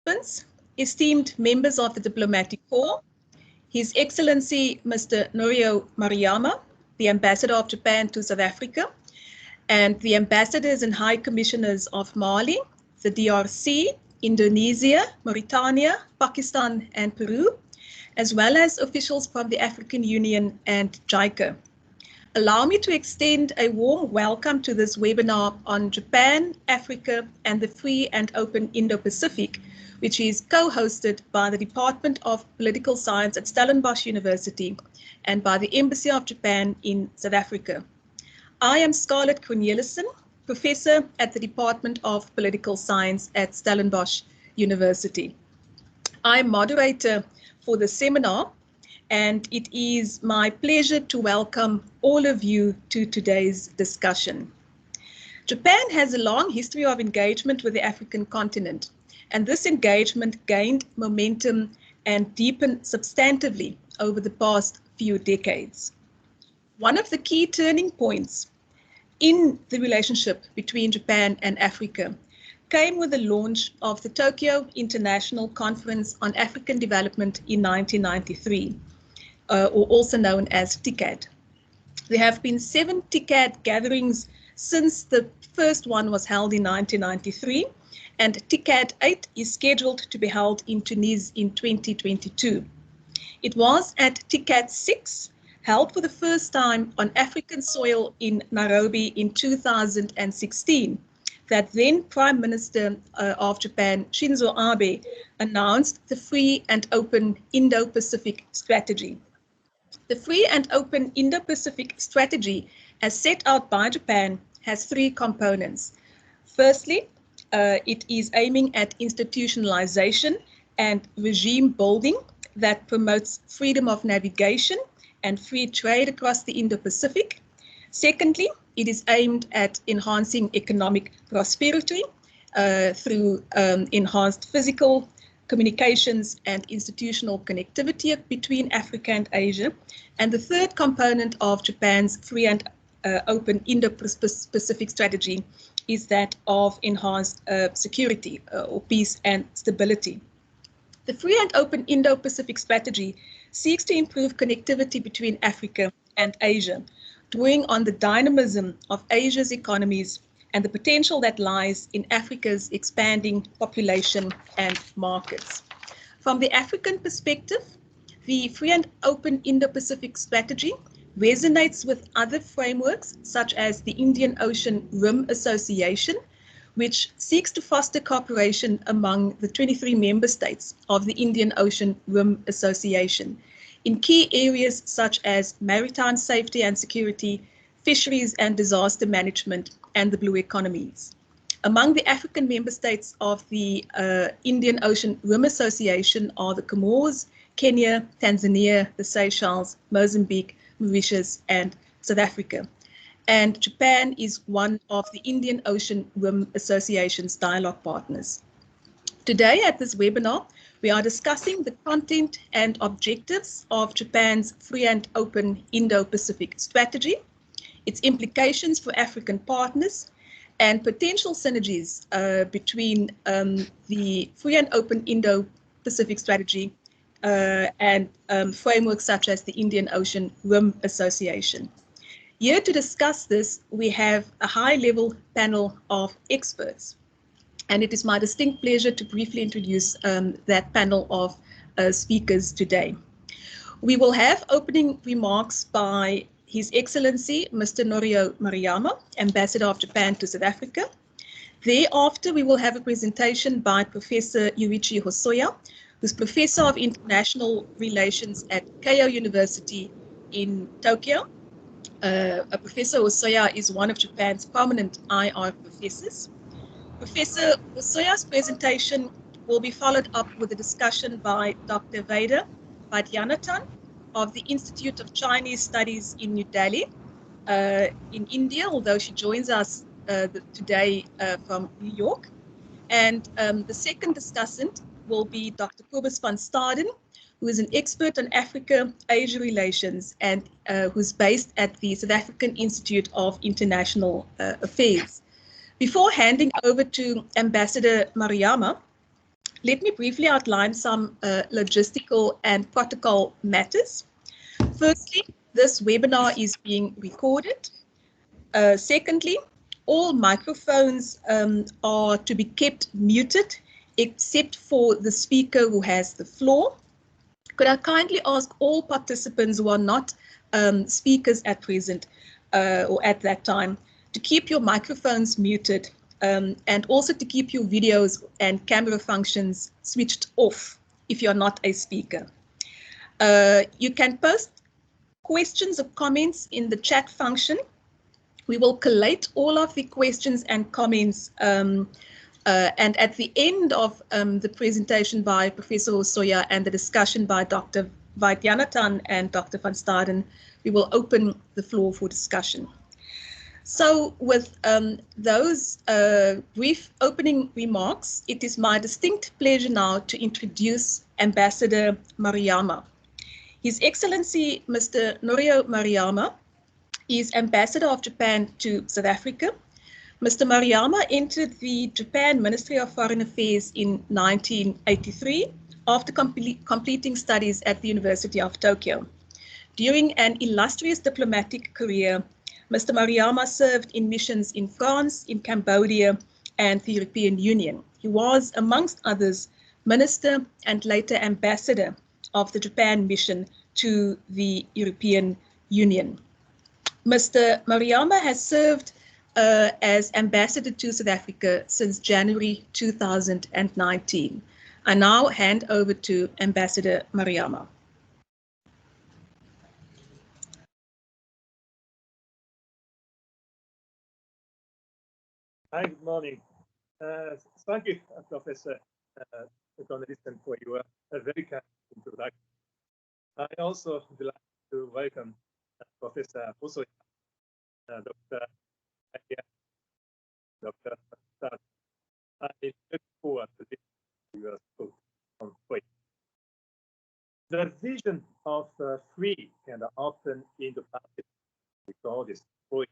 participants, esteemed members of the Diplomatic Corps, His Excellency Mr. Norio Maruyama, the Ambassador of Japan to South Africa, and the Ambassadors and High Commissioners of Mali, the DRC, Indonesia, Mauritania, Pakistan, and Peru, as well as officials from the African Union and JICA. Allow me to extend a warm welcome to this webinar on Japan, Africa, and the Free and Open Indo-Pacific, which is co-hosted by the Department of Political Science at Stellenbosch University and by the Embassy of Japan in South Africa. I am Scarlett Cornelissen, Professor at the Department of Political Science at Stellenbosch University. I am moderator for the seminar, and it is my pleasure to welcome all of you to today's discussion. Japan has a long history of engagement with the African continent, and this engagement gained momentum and deepened substantively over the past few decades. One of the key turning points in the relationship between Japan and Africa came with the launch of the Tokyo International Conference on African Development in 1993. Or also known as TICAD. There have been 7 TICAD gatherings since the first one was held in 1993, and TICAD 8 is scheduled to be held in Tunis in 2022. It was at TICAD 6, held for the first time on African soil in Nairobi in 2016, that then Prime Minister of Japan, Shinzo Abe, announced the Free and Open Indo-Pacific Strategy. The Free and Open Indo-Pacific Strategy, as set out by Japan, has 3 components. Firstly, it is aiming at institutionalization and regime building that promotes freedom of navigation and free trade across the Indo-Pacific. Secondly, it is aimed at enhancing economic prosperity through enhanced physical communications and institutional connectivity between Africa and Asia. And the third component of Japan's Free and Open Indo-Pacific Strategy is that of enhanced security or peace and stability. The Free and Open Indo-Pacific Strategy seeks to improve connectivity between Africa and Asia, drawing on the dynamism of Asia's economies and the potential that lies in Africa's expanding population and markets. From the African perspective, the Free and Open Indo-Pacific Strategy resonates with other frameworks such as the Indian Ocean Rim Association, which seeks to foster cooperation among the 23 member states of the Indian Ocean Rim Association in key areas such as maritime safety and security, fisheries and disaster management, and the blue economies. Among the African member states of the Indian Ocean Rim Association are the Comores, Kenya, Tanzania, the Seychelles, Mozambique, Mauritius, and South Africa. And Japan is one of the Indian Ocean Rim Association's dialogue partners. Today at this webinar, we are discussing the content and objectives of Japan's Free and Open Indo-Pacific Strategy, its implications for African partners, and potential synergies between the Free and Open Indo-Pacific Strategy and frameworks such as the Indian Ocean Rim Association. Here to discuss this, we have a high-level panel of experts. And it is my distinct pleasure to briefly introduce that panel of speakers today. We will have opening remarks by His Excellency Mr. Norio Maruyama, Ambassador of Japan to South Africa. Thereafter, we will have a presentation by Professor Yuichi Hosoya, who's Professor of International Relations at Keio University in Tokyo. Professor Hosoya is one of Japan's prominent IR professors. Professor Hosoya's presentation will be followed up with a discussion by Dr. Vader Vadyanathan of the Institute of Chinese Studies in New Delhi, in India, although she joins us today from New York. And the second discussant will be Dr. Kobus van Staden, who is an expert on Africa-Asia relations and who's based at the South African Institute of International Affairs. Before handing over to Ambassador Maruyama, Let me briefly outline some logistical and protocol matters. Firstly, this webinar is being recorded. Secondly, all microphones are to be kept muted except for the speaker who has the floor. Could I kindly ask all participants who are not speakers at present or at that time to keep your microphones muted and also to keep your videos and camera functions switched off if you're not a speaker. You can post questions or comments in the chat function. We will collate all of the questions and comments and at the end of the presentation by Professor Osoya and the discussion by Dr. Vadyanathan and Dr. van Staden, we will open the floor for discussion. So with those brief opening remarks, it is my distinct pleasure now to introduce Ambassador Maruyama. His Excellency Mr. Norio Maruyama is Ambassador of Japan to South Africa. Mr. Maruyama entered the Japan Ministry of Foreign Affairs in 1983 after completing studies at the University of Tokyo. During an illustrious diplomatic career, Mr. Maruyama served in missions in France, in Cambodia, and the European Union. He was, amongst others, Minister and later Ambassador of the Japan mission to the European Union. Mr. Maruyama has served as Ambassador to South Africa since January 2019. I now hand over to Ambassador Maruyama. Hi, good morning. Thank you, Professor Vadyanathan, for your very kind introduction. I also would like to welcome Professor Osoya, Dr. Dr. I look forward to your talk on FOIP. The vision of free and open Indo-Pacific, we call this FOIP,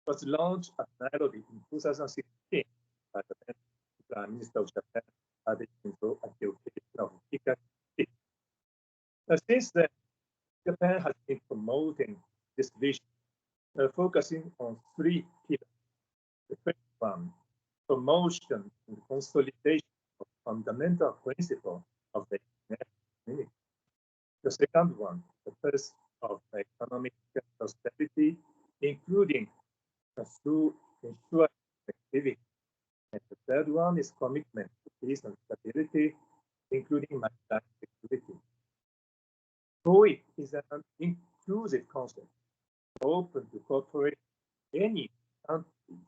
was launched at Nairobi in 2016 by the Prime Minister of Japan at the occasion of Ikka. Since then, Japan has been promoting this vision, focusing on three pillars. The first one, promotion and consolidation of fundamental principles of the international community. The second one, the first of economic prosperity, including through ensuring activity. And the third one is commitment to peace and stability, including maritime security. FOIP is an inclusive concept, open to cooperate any countries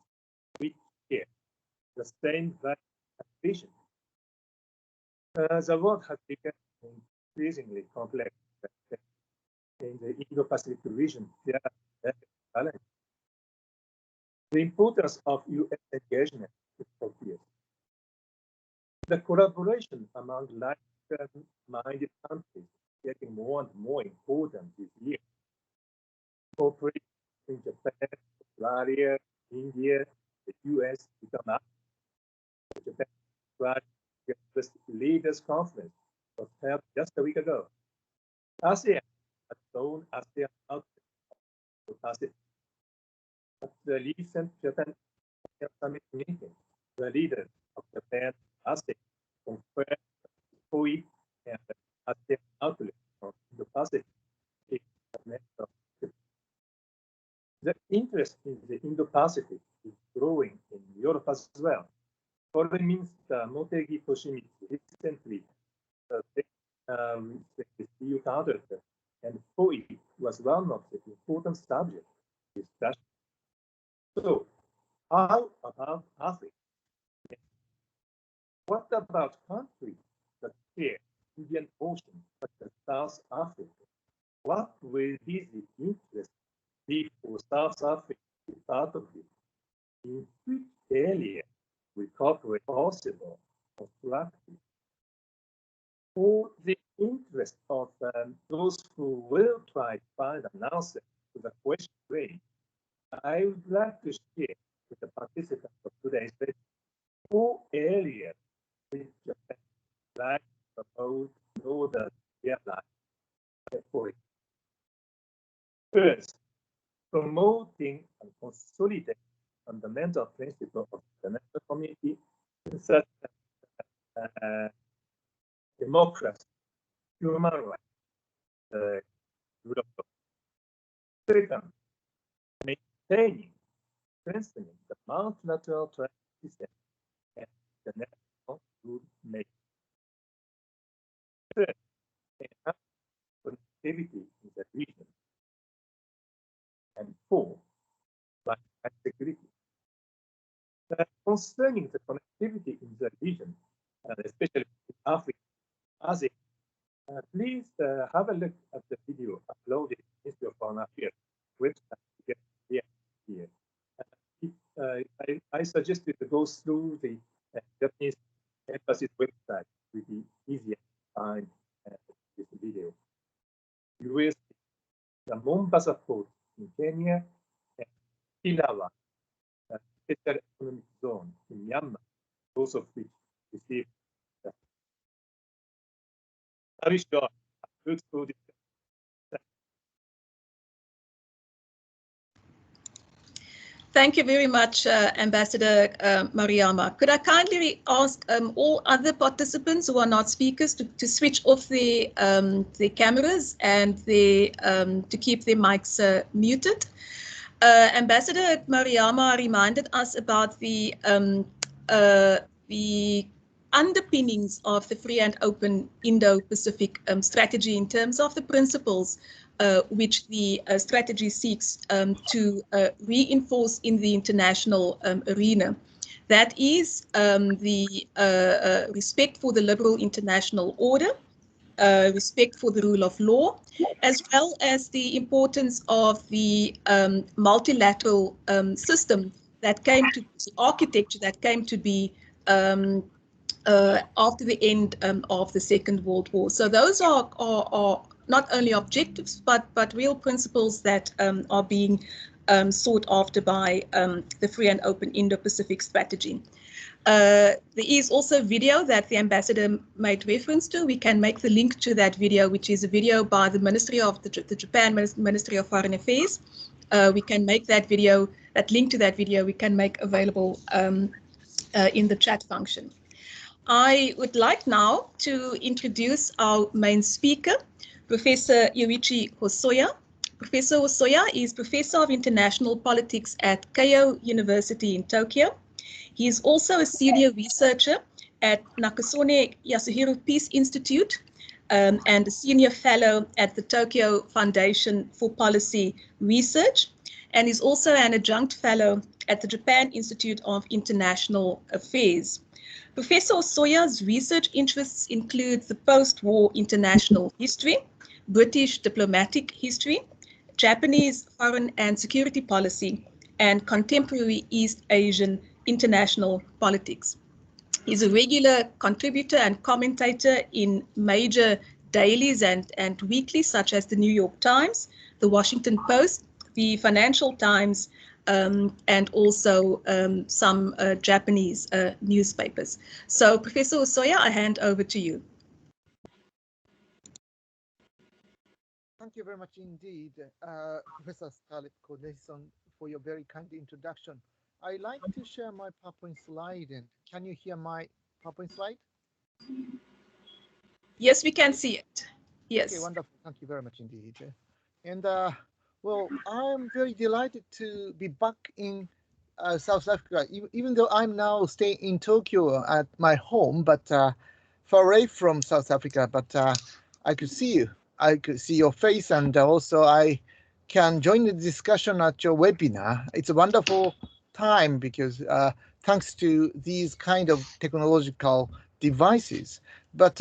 which share the same value and vision. The world has become increasingly complex in the Indo-Pacific region. There are challenges. The importance of U.S. engagement is obvious. The collaboration among like-minded countries is getting more and more important this year. Cooperation in Japan, Australia, India, the U.S. become active. The Japan Leaders Conference was held just a week ago. ASEAN has shown ASEAN outlook to Pacific. At the recent Japan Summit meeting, the leaders of Japan ASEAN confirmed FOIP and ASEAN outlook on the Pacific. The interest in the Indo-Pacific is growing in Europe as well. Foreign Minister Motegi Toshimitsu recently the EU counterpart, and FOIP was one of the important subjects discussion. So, how about Africa? What about countries that share Indian Ocean, such as South Africa? What will be the interest be for South Africa to be part of it? In which area will cooperate possible or practice? For the interest of those who will try to find an answer to the question raised, I would like to share with the participants of today's session 4 areas in Japan promote in order to realize FOIP. First, promoting and consolidating fundamental principles of the international community, such as democracy, human rights, rule of law. Second, maintaining, strengthening the multilateral trade system and international rule-making. Third, enhance connectivity in the region. And four, maritime security. Concerning the connectivity in the region, and especially in Africa, Asia, please have a look at the video uploaded in the Ministry of Foreign Affairs website to get here. I suggest you to go through the Japanese embassy's website. It will be easier to find this video. US, the Mombasa port in Kenya, and Ilawa, a special economic zone in Myanmar, both of which received. Are you sure? Good food. Thank you very much, Ambassador Maruyama. Could I kindly ask all other participants who are not speakers to switch off the cameras and to keep their mics muted? Ambassador Maruyama reminded us about the underpinnings of the free and open Indo-Pacific strategy in terms of the principles which the strategy seeks to reinforce in the international arena. That is the respect for the liberal international order, respect for the rule of law, as well as the importance of the multilateral system that came to architecture that came to be after the end of the Second World War. So those are not only objectives, but real principles that are being sought after by the free and open Indo-Pacific strategy. There is also video that the ambassador made reference to. We can make the link to that video, which is a video by the Ministry of the Japan Ministry of Foreign Affairs. We can make that video, that link to that video, we can make available in the chat function. I would like now to introduce our main speaker, Professor Yoichi Hosoya. Professor Hosoya is Professor of International Politics at Keio University in Tokyo. He is also a senior researcher at Nakasone Yasuhiro Peace Institute and a senior fellow at the Tokyo Foundation for Policy Research, and is also an adjunct fellow at the Japan Institute of International Affairs. Professor Hosoya's research interests include the post-war international history, British diplomatic history, Japanese foreign and security policy, and contemporary East Asian international politics. He's a regular contributor and commentator in major dailies and weeklies such as the New York Times, the Washington Post, the Financial Times, and also some Japanese newspapers. So, Professor Hosoya, I hand over to you. Thank you very much indeed, Professor Scarlett Cornelison, for your very kind introduction. I'd like to share my PowerPoint slide. And can you hear my PowerPoint slide? Yes, we can see it. Yes. Okay, wonderful. Thank you very much indeed. And well, I'm very delighted to be back in South Africa, even though I'm now staying in Tokyo at my home, but far away from South Africa. But I could see you. I could see your face, and also I can join the discussion at your webinar. It's a wonderful time because thanks to these kind of technological devices. But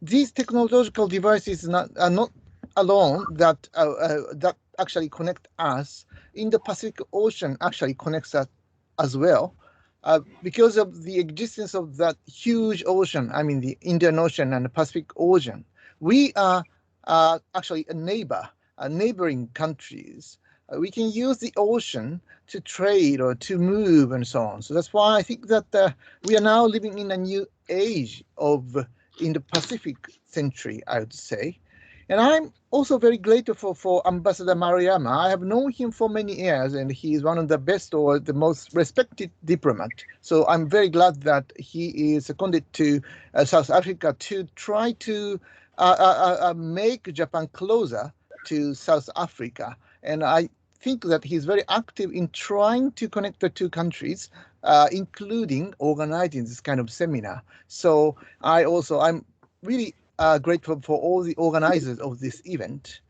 these technological devices are not alone that that actually connect us. In the Pacific Ocean actually connects us as well. Because of the existence of that huge ocean, I mean the Indian Ocean and the Pacific Ocean, we are actually a neighboring countries. We can use the ocean to trade or to move and so on. So that's why I think that we are now living in a new age of Indo-Pacific century, I would say. And I'm also very grateful for Ambassador Maruyama. I have known him for many years, and he is one of the best or the most respected diplomat. So I'm very glad that he is seconded to South Africa to try to make Japan closer to South Africa. And I think that he's very active in trying to connect the two countries, including organizing this kind of seminar. So I'm really grateful for all the organizers of this event.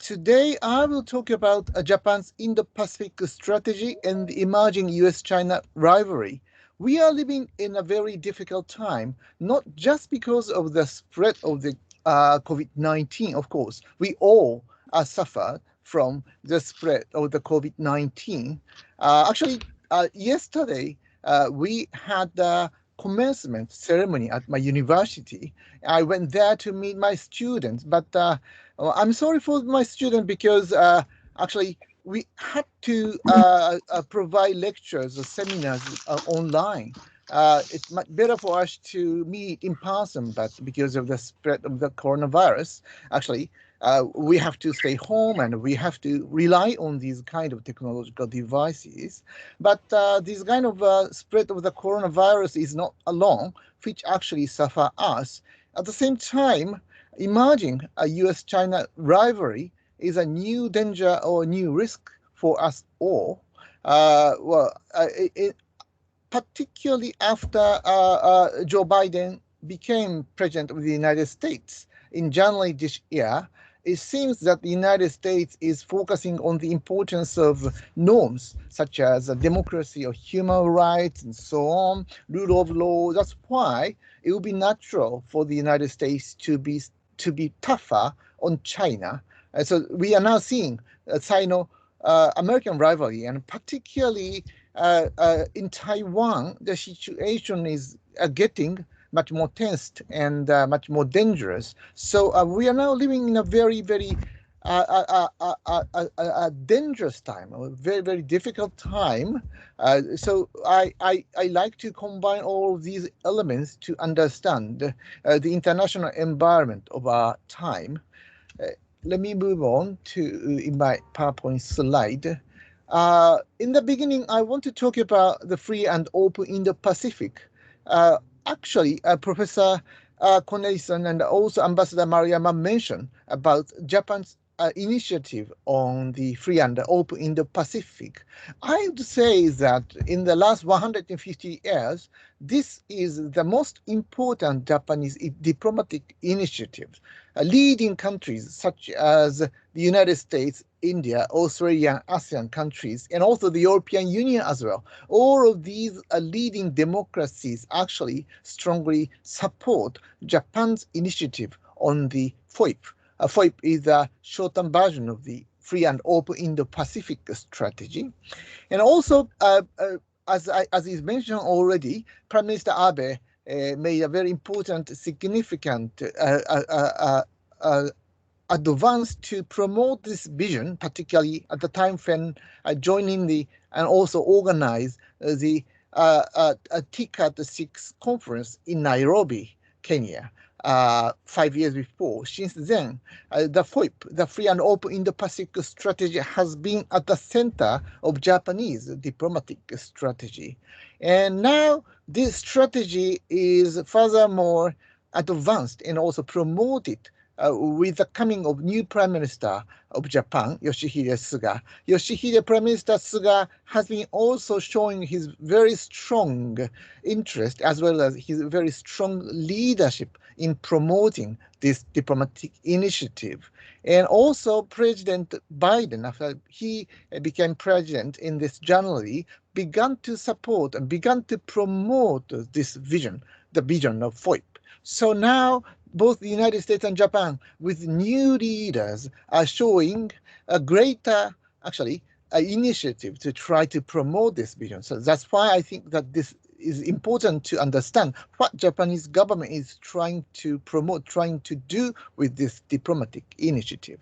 Today, I will talk about Japan's Indo-Pacific strategy and the emerging US-China rivalry. We are living in a very difficult time, not just because of the spread of the COVID-19, of course. We all suffer from the spread of the COVID-19. Yesterday, we had the commencement ceremony at my university. I went there to meet my students, but I'm sorry for my students because actually we had to provide lectures or seminars online. It's much better for us to meet in person, but because of the spread of the coronavirus, actually, we have to stay home and we have to rely on these kind of technological devices. But this kind of spread of the coronavirus is not alone, which actually suffer us. At the same time, emerging a US-China rivalry is a new danger or new risk for us all. Particularly after Joe Biden became president of the United States in January this year, it seems that the United States is focusing on the importance of norms such as democracy or human rights and so on, rule of law. That's why it would be natural for the United States to be tougher on China. So we are now seeing a Sino-American rivalry, and particularly in Taiwan, the situation is getting much more tense and much more dangerous. So we are now living in a very, very dangerous time, a very, very difficult time. So I like to combine all of these elements to understand the international environment of our time. Let me move on to in my PowerPoint slide. In the beginning, I want to talk about the free and open Indo-Pacific. Professor Cornelison and also Ambassador Maruyama mentioned about Japan's initiative on the free and open Indo-Pacific. I would say that in the last 150 years, this is the most important Japanese diplomatic initiative. Leading countries such as the United States, India, Australia, ASEAN countries, and also the European Union as well. All of these leading democracies actually strongly support Japan's initiative on the FOIP. FOIP is a shortened version of the free and open Indo-Pacific strategy. And also, as is mentioned already, Prime Minister Abe made a very important, significant advance to promote this vision, particularly at the time when joining and also organize the TICAD 6 conference in Nairobi, Kenya, 5 years before. Since then, the FOIP, the Free and Open Indo-Pacific Strategy, has been at the center of Japanese diplomatic strategy. And now this strategy is furthermore advanced and also promoted with the coming of new Prime Minister of Japan, Yoshihide Suga. Yoshihide Prime Minister Suga has been also showing his very strong interest as well as his very strong leadership in promoting this diplomatic initiative. And also President Biden, after he became president in this January, began to support and began to promote this vision, the vision of FOIP. So now both the United States and Japan, with new leaders, are showing a greater, initiative to try to promote this vision. So that's why I think that this is important to understand what Japanese government is trying to promote, trying to do with this diplomatic initiative.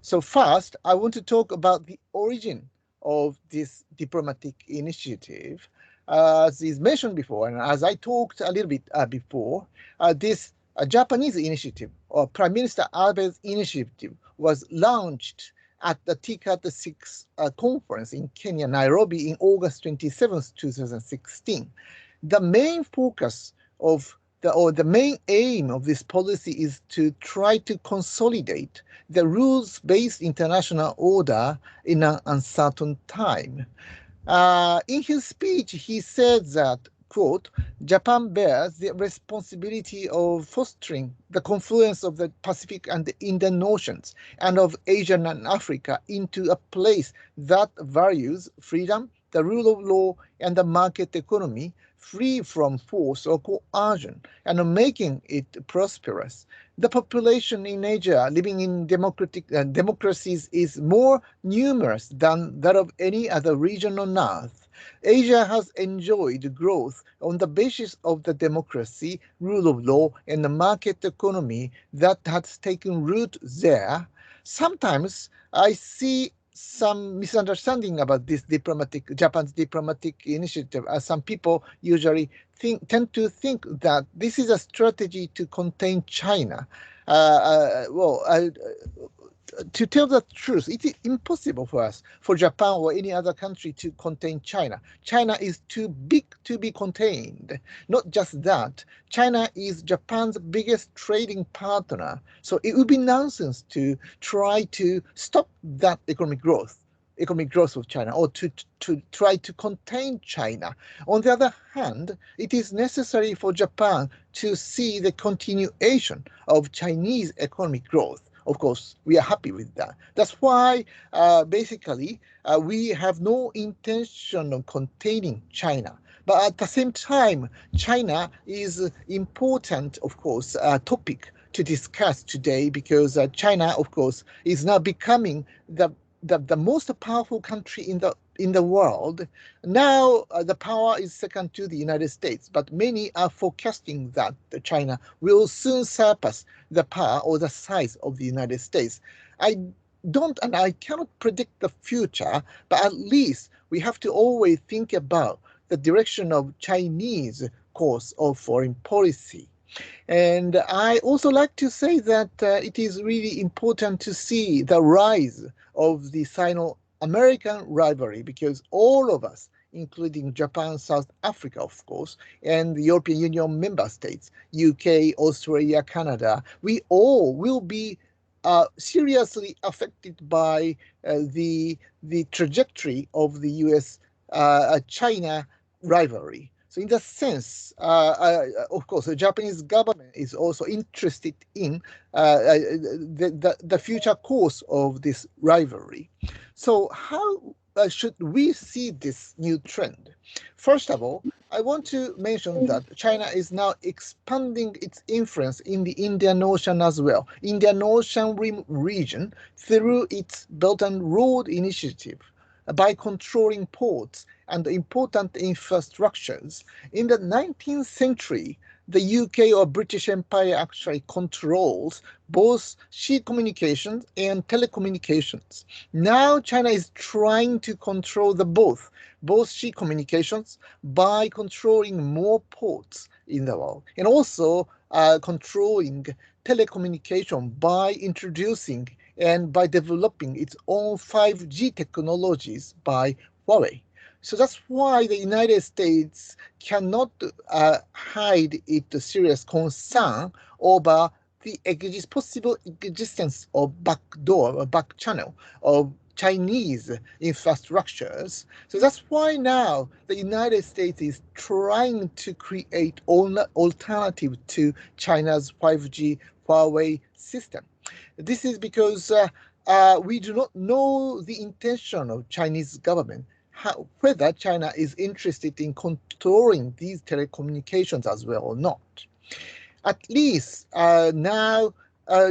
So first, I want to talk about the origin of this diplomatic initiative. as is mentioned before, and as I talked a little bit before, this Japanese initiative, or Prime Minister Abe's initiative, was launched at the TICAD 6 conference in Kenya, Nairobi, in August 27th, 2016. The main focus of the main aim of this policy is to try to consolidate the rules-based international order in an uncertain time. In his speech, he said that, quote, Japan bears the responsibility of fostering the confluence of the Pacific and the Indian Oceans and of Asia and Africa into a place that values freedom, the rule of law, and the market economy, free from force or coercion, and making it prosperous. The population in Asia living in democracies is more numerous than that of any other region on earth. Asia has enjoyed growth on the basis of the democracy, rule of law, and the market economy that has taken root there. Sometimes I see some misunderstanding about this Japan's diplomatic initiative, as some people usually tend to think that this is a strategy to contain China. To tell the truth, it is impossible for Japan or any other country to contain China. China is too big to be contained. Not just that, China is Japan's biggest trading partner. So it would be nonsense to try to stop that economic growth of China, or to try to contain China. On the other hand, it is necessary for Japan to see the continuation of Chinese economic growth. Of course, we are happy with that. That's why, basically, we have no intention of containing China. But at the same time, China is important, of course, topic to discuss today, because China, of course, is now becoming the most powerful country in the world. Now the power is second to the United States, but many are forecasting that China will soon surpass the power or the size of the United States. I cannot predict the future, but at least we have to always think about the direction of Chinese course of foreign policy. And I also like to say that it is really important to see the rise of the Sino-American rivalry, because all of us, including Japan, South Africa, of course, and the European Union member states, UK, Australia, Canada, we all will be seriously affected by the trajectory of the US-China rivalry. So in that sense, of course, the Japanese government is also interested in the future course of this rivalry. So how should we see this new trend? First of all, I want to mention that China is now expanding its influence in the Indian Ocean as well, Indian Ocean region, through its Belt and Road Initiative, by controlling ports and important infrastructures. In the 19th century, the UK or British Empire actually controls both sea communications and telecommunications. Now China is trying to control both sea communications by controlling more ports in the world, and also controlling telecommunication by introducing and by developing its own 5G technologies by Huawei. So that's why the United States cannot hide its serious concern over the possible existence of backdoor or back channel of Chinese infrastructures. So that's why now the United States is trying to create an alternative to China's 5G Huawei system. This is because we do not know the intention of Chinese government, whether China is interested in controlling these telecommunications as well or not. At least now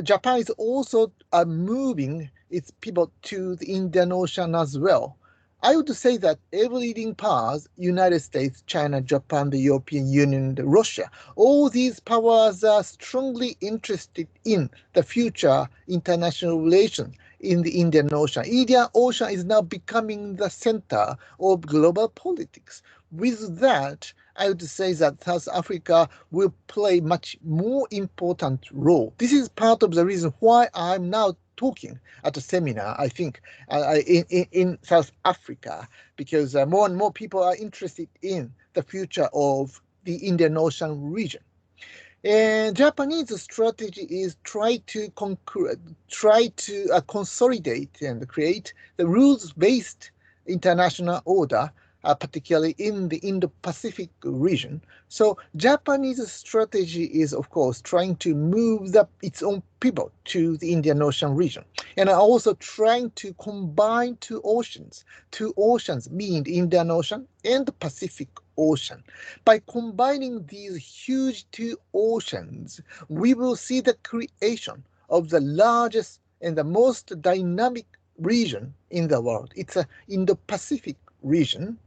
Japan is also moving its pivot to the Indian Ocean as well. I would say that every leading powers, United States, China, Japan, the European Union, Russia, all these powers are strongly interested in the future international relations in the Indian Ocean. Indian Ocean is now becoming the center of global politics. with that, I would say that South Africa will play much more important role. This is part of the reason why I'm now talking at a seminar, I think, in South Africa, because more and more people are interested in the future of the Indian Ocean region. And Japanese strategy is try to consolidate and create the rules-based international order, particularly in the Indo-Pacific region. So Japanese strategy is, of course, trying to move its own people to the Indian Ocean region, and also trying to combine two oceans being the Indian Ocean and the Pacific Ocean. By combining these huge two oceans, we will see the creation of the largest and the most dynamic region in the world. It's an Indo-Pacific region,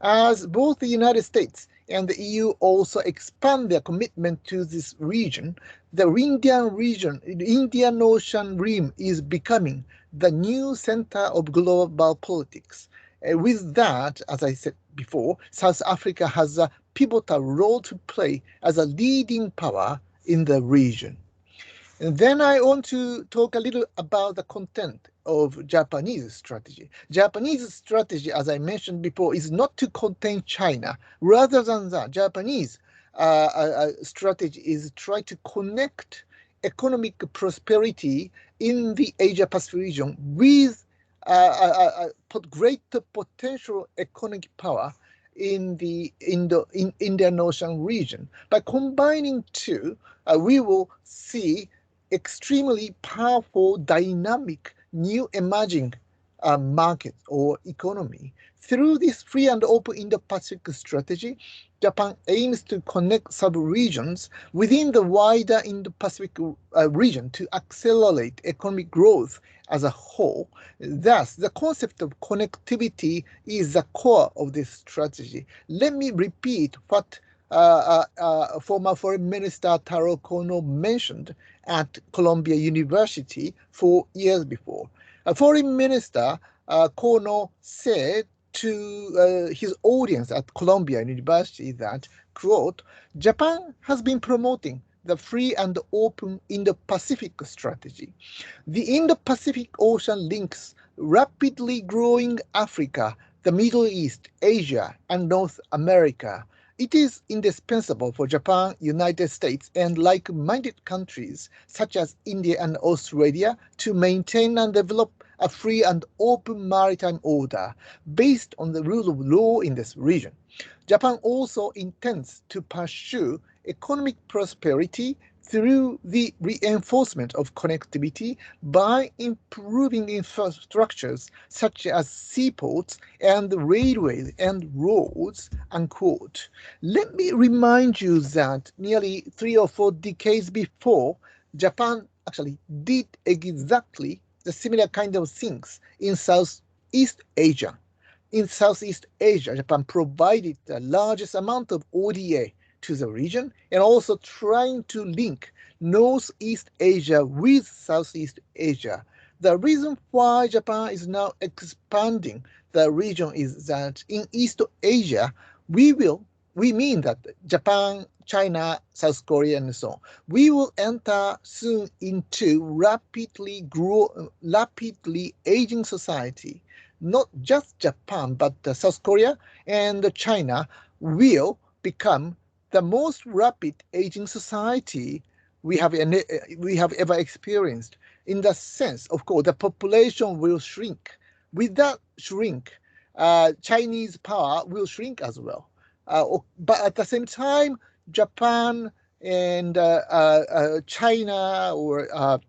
as both the United States and the EU also expand their commitment to this region. The Indian Ocean rim is becoming the new center of global politics. With that, as I said before, South Africa has a pivotal role to play as a leading power in the region. And then I want to talk a little about the content of Japanese strategy. Japanese strategy, as I mentioned before, is not to contain China. Rather than that, Japanese strategy is try to connect economic prosperity in the Asia-Pacific region with greater potential economic power in the Indian Ocean region. By combining two, we will see extremely powerful, dynamic, new emerging market or economy. Through this free and open Indo-Pacific strategy, Japan aims to connect sub-regions within the wider Indo-Pacific region to accelerate economic growth as a whole. Thus, the concept of connectivity is the core of this strategy. Let me repeat what former Foreign Minister Taro Kono mentioned at Columbia University 4 years before. Foreign Minister Kono said to his audience at Columbia University that, quote, Japan has been promoting the free and open Indo-Pacific strategy. The Indo-Pacific Ocean links rapidly growing Africa, the Middle East, Asia, and North America. It is indispensable for Japan, United States, and like-minded countries such as India and Australia to maintain and develop a free and open maritime order based on the rule of law in this region. Japan also intends to pursue economic prosperity through the reinforcement of connectivity by improving infrastructures such as seaports and railways and roads, unquote. Let me remind you that nearly 3 or 4 decades before, Japan actually did exactly the similar kind of things in Southeast Asia. In Southeast Asia, Japan provided the largest amount of ODA to the region, and also trying to link Northeast Asia with Southeast Asia. The reason why Japan is now expanding the region is that in East Asia, we mean that Japan, China, South Korea, and so on, we will enter soon into rapidly aging society. Not just Japan, but South Korea and China will become the most rapid aging society we have ever experienced. In the sense, of course, the population will shrink. With that shrink, Chinese power will shrink as well. But at the same time, Japan and China or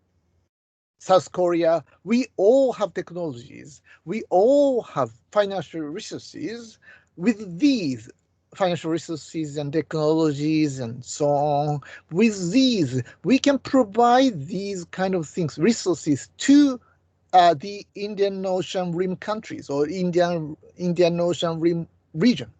South Korea, we all have technologies. We all have financial resources. With these financial resources and technologies and so on, with these, we can provide these kind of things, resources to the Indian Ocean Rim countries or Indian Ocean Rim region.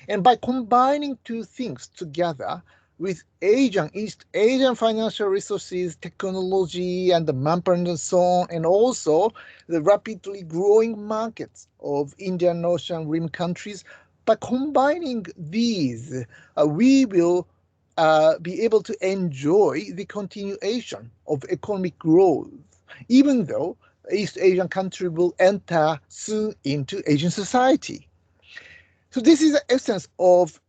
And by combining two things together, with East Asian financial resources, technology, and the manpower and so on, and also the rapidly growing markets of Indian Ocean Rim countries, by combining these, we will be able to enjoy the continuation of economic growth, even though East Asian country will enter soon into Asian society. So this is the essence of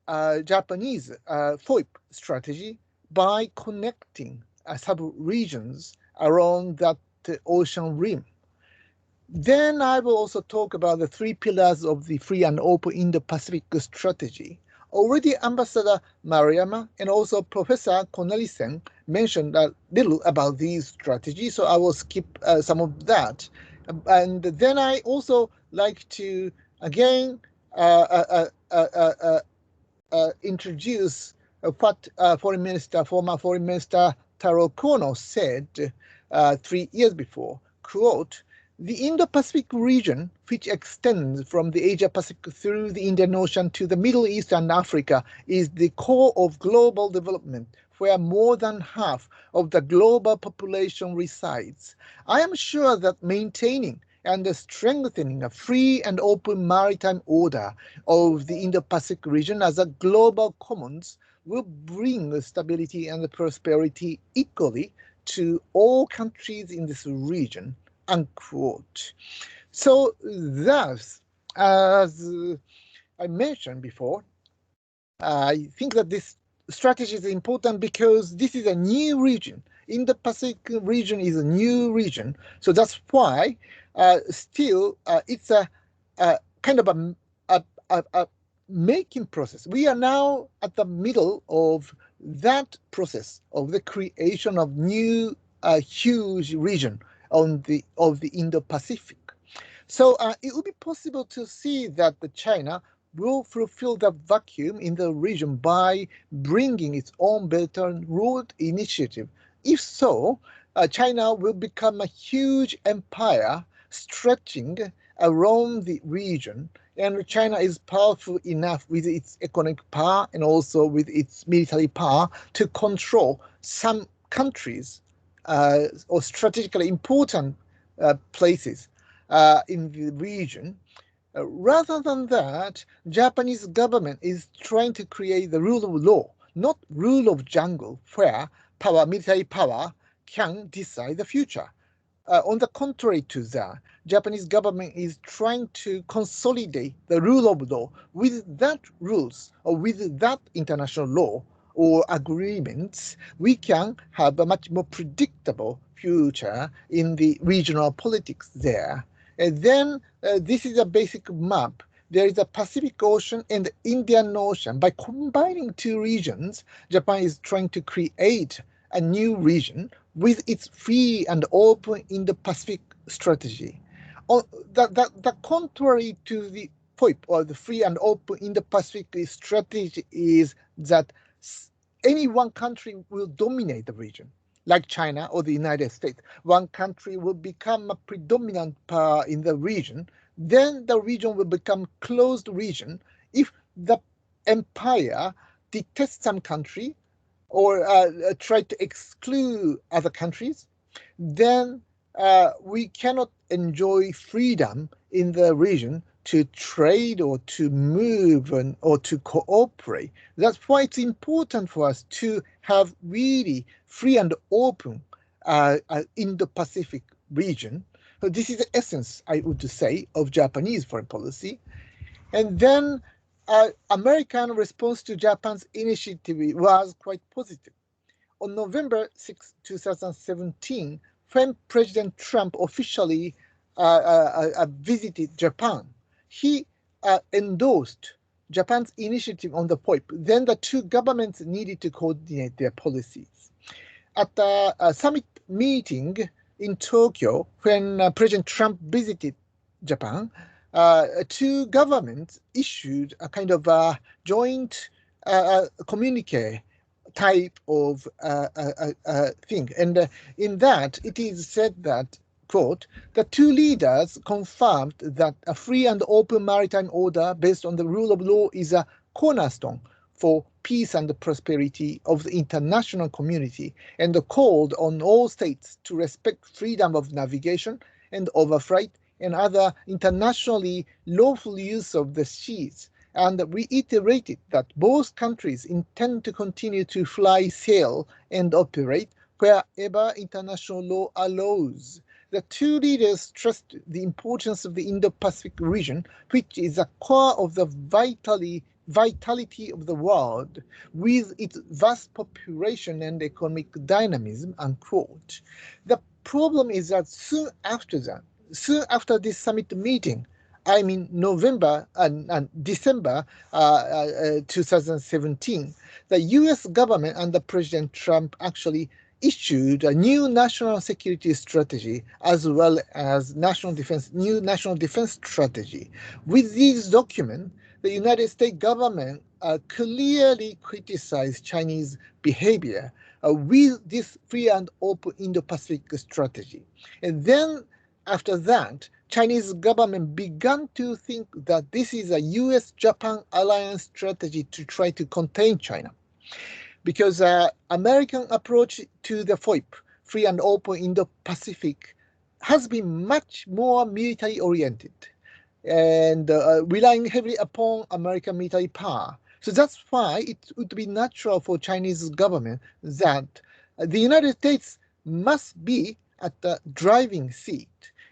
Japanese FOIP strategy by connecting sub-regions around that ocean rim. Then I will also talk about the three pillars of the free and open Indo-Pacific strategy. Already Ambassador Maruyama and also Professor Cornelissen mentioned a little about these strategies, so I will skip some of that. And then I also like to again introduce what former Foreign Minister Taro Kono said 3 years before, quote, "The Indo-Pacific region, which extends from the Asia-Pacific through the Indian Ocean to the Middle East and Africa, is the core of global development, where more than half of the global population resides. I am sure that maintaining and strengthening a free and open maritime order of the Indo-Pacific region as a global commons will bring stability and prosperity equally to all countries in this region," unquote. So thus, as I mentioned before, I think that this strategy is important because this is a new region. Indo-Pacific region is a new region. So that's why still it's a kind of a making process. We are now at the middle of that process of the creation of new huge region of the Indo-Pacific. So it will be possible to see that China will fulfill the vacuum in the region by bringing its own Belt and Road Initiative. If so, China will become a huge empire stretching around the region, and China is powerful enough with its economic power and also with its military power to control some countries or strategically important places in the region. Rather than that, Japanese government is trying to create the rule of law, not rule of jungle, where military power can decide the future. On the contrary to that, Japanese government is trying to consolidate the rule of law. With that rules or with that international law or agreements, we can have a much more predictable future in the regional politics there. And then this is a basic map. There is a Pacific Ocean and the Indian Ocean. By combining two regions, Japan is trying to create a new region with its free and open Indo-Pacific strategy. The contrary to the FOIP or the free and open Indo-Pacific strategy is that any one country will dominate the region, like China or the United States. One country will become a predominant power in the region, then the region will become closed region. If the empire detests some country or try to exclude other countries, then we cannot enjoy freedom in the region to trade or to move or to cooperate. That's why it's important for us to have really free and open Indo-Pacific region. So this is the essence, I would say, of Japanese foreign policy. And then American response to Japan's initiative was quite positive. On November 6, 2017, when President Trump officially visited Japan, he endorsed Japan's initiative on the FOIP. Then the two governments needed to coordinate their policies. At the summit meeting in Tokyo, when President Trump visited Japan, two governments issued a kind of a joint communique type of thing. And in that, it is said that, quote, "The two leaders confirmed that a free and open maritime order based on the rule of law is a cornerstone for peace and prosperity of the international community, and called on all states to respect freedom of navigation and overflight and other internationally lawful use of the seas, and reiterated that both countries intend to continue to fly, sail, and operate wherever international law allows. The two leaders stressed the importance of the Indo-Pacific region, which is the core of the vitality of the world, with its vast population and economic dynamism, unquote. The problem is that soon after this summit meeting, I mean November and December 2017, the US government under President Trump actually issued a new national security strategy as well as new national defense strategy. With these documents, the United States government clearly criticized Chinese behavior with this free and open Indo-Pacific strategy. And then after that, Chinese government began to think that this is a US-Japan alliance strategy to try to contain China. Because American approach to the FOIP, free and open Indo-Pacific, has been much more military-oriented and relying heavily upon American military power. So that's why it would be natural for Chinese government that the United States must be at the driving seat.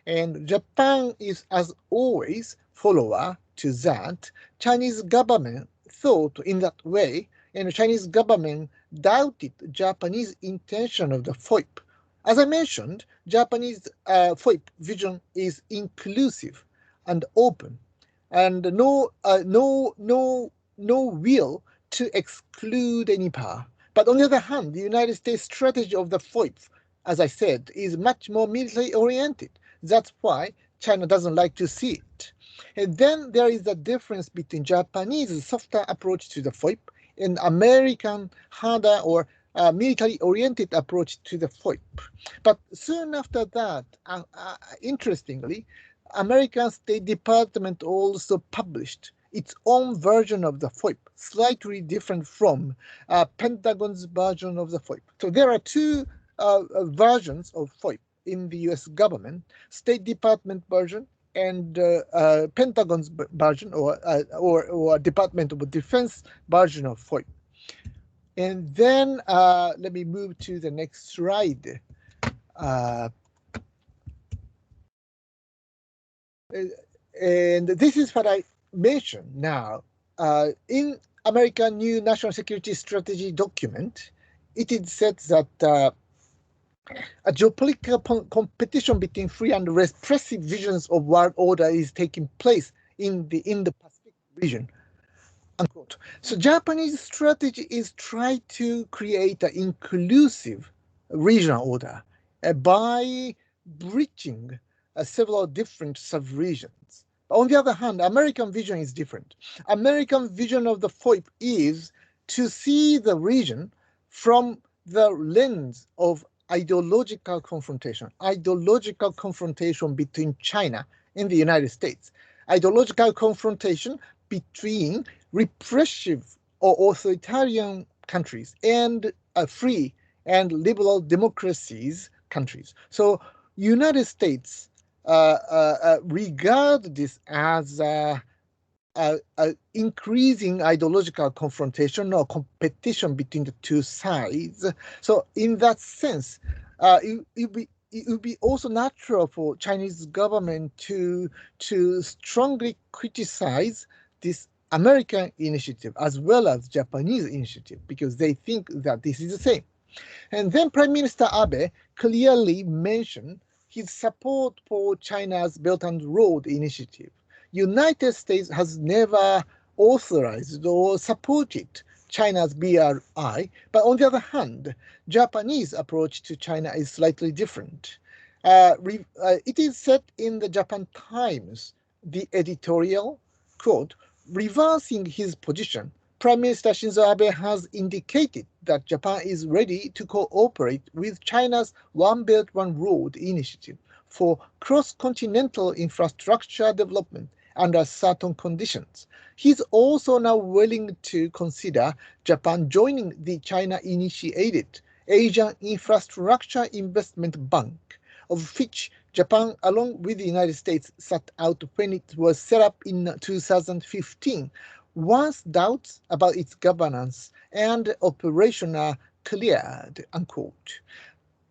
And Japan is, as always, follower to that. Chinese government thought in that way, and the Chinese government doubted Japanese intention of the FOIP. As I mentioned, Japanese FOIP vision is inclusive and open, and no will to exclude any power. But on the other hand, the United States strategy of the FOIP, as I said, is much more military oriented. That's why China doesn't like to see it. And then there is a difference between Japanese softer approach to the FOIP and American harder or military-oriented approach to the FOIP. But soon after that, interestingly, American State Department also published its own version of the FOIP, slightly different from Pentagon's version of the FOIP. So there are two versions of FOIP in the US government, State Department version and Pentagon's version or Department of Defense version of FOIP. And then let me move to the next slide. And this is what I mentioned now. In American new national security strategy document, it is said that a geopolitical competition between free and repressive visions of world order is taking place in the Indo-Pacific region, unquote. So Japanese strategy is try to create an inclusive regional order by bridging several different sub-regions. On the other hand, American vision is different. American vision of the FOIP is to see the region from the lens of ideological confrontation between China and the United States, ideological confrontation between repressive or authoritarian countries and free and liberal democracies countries. So United States regard this as increasing ideological confrontation or competition between the two sides. So in that sense, it would be also natural for Chinese government to strongly criticize this American initiative as well as Japanese initiative because they think that this is the same. And then Prime Minister Abe clearly mentioned his support for China's Belt and Road Initiative. United States has never authorized or supported China's BRI, but on the other hand, Japanese approach to China is slightly different. It is said in the Japan Times, the editorial, quote, reversing his position, Prime Minister Shinzo Abe has indicated that Japan is ready to cooperate with China's One Belt, One Road initiative for cross-continental infrastructure development under certain conditions. He's also now willing to consider Japan joining the China-initiated Asian Infrastructure Investment Bank, of which Japan, along with the United States, sat out when it was set up in 2015, once doubts about its governance and operation are cleared, unquote.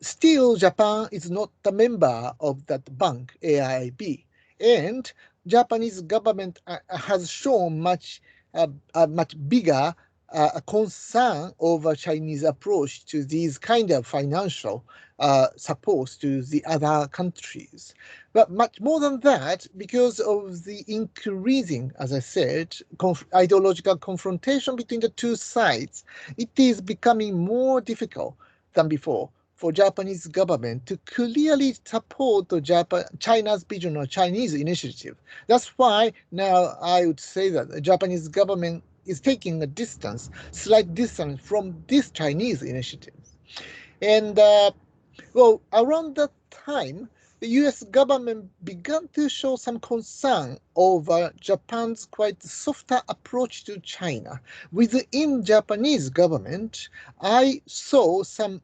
Still, Japan is not a member of that bank, AIIB, and Japanese government has shown much bigger concern over Chinese approach to these kind of financial supports to the other countries. But much more than that, because of the increasing, as I said, ideological confrontation between the two sides, it is becoming more difficult than before for Japanese government to clearly support China's vision or Chinese initiative. That's why now I would say that the Japanese government is taking a slight distance from this Chinese initiative. And well, around that time, the US government began to show some concern over Japan's quite softer approach to China. Within Japanese government, I saw some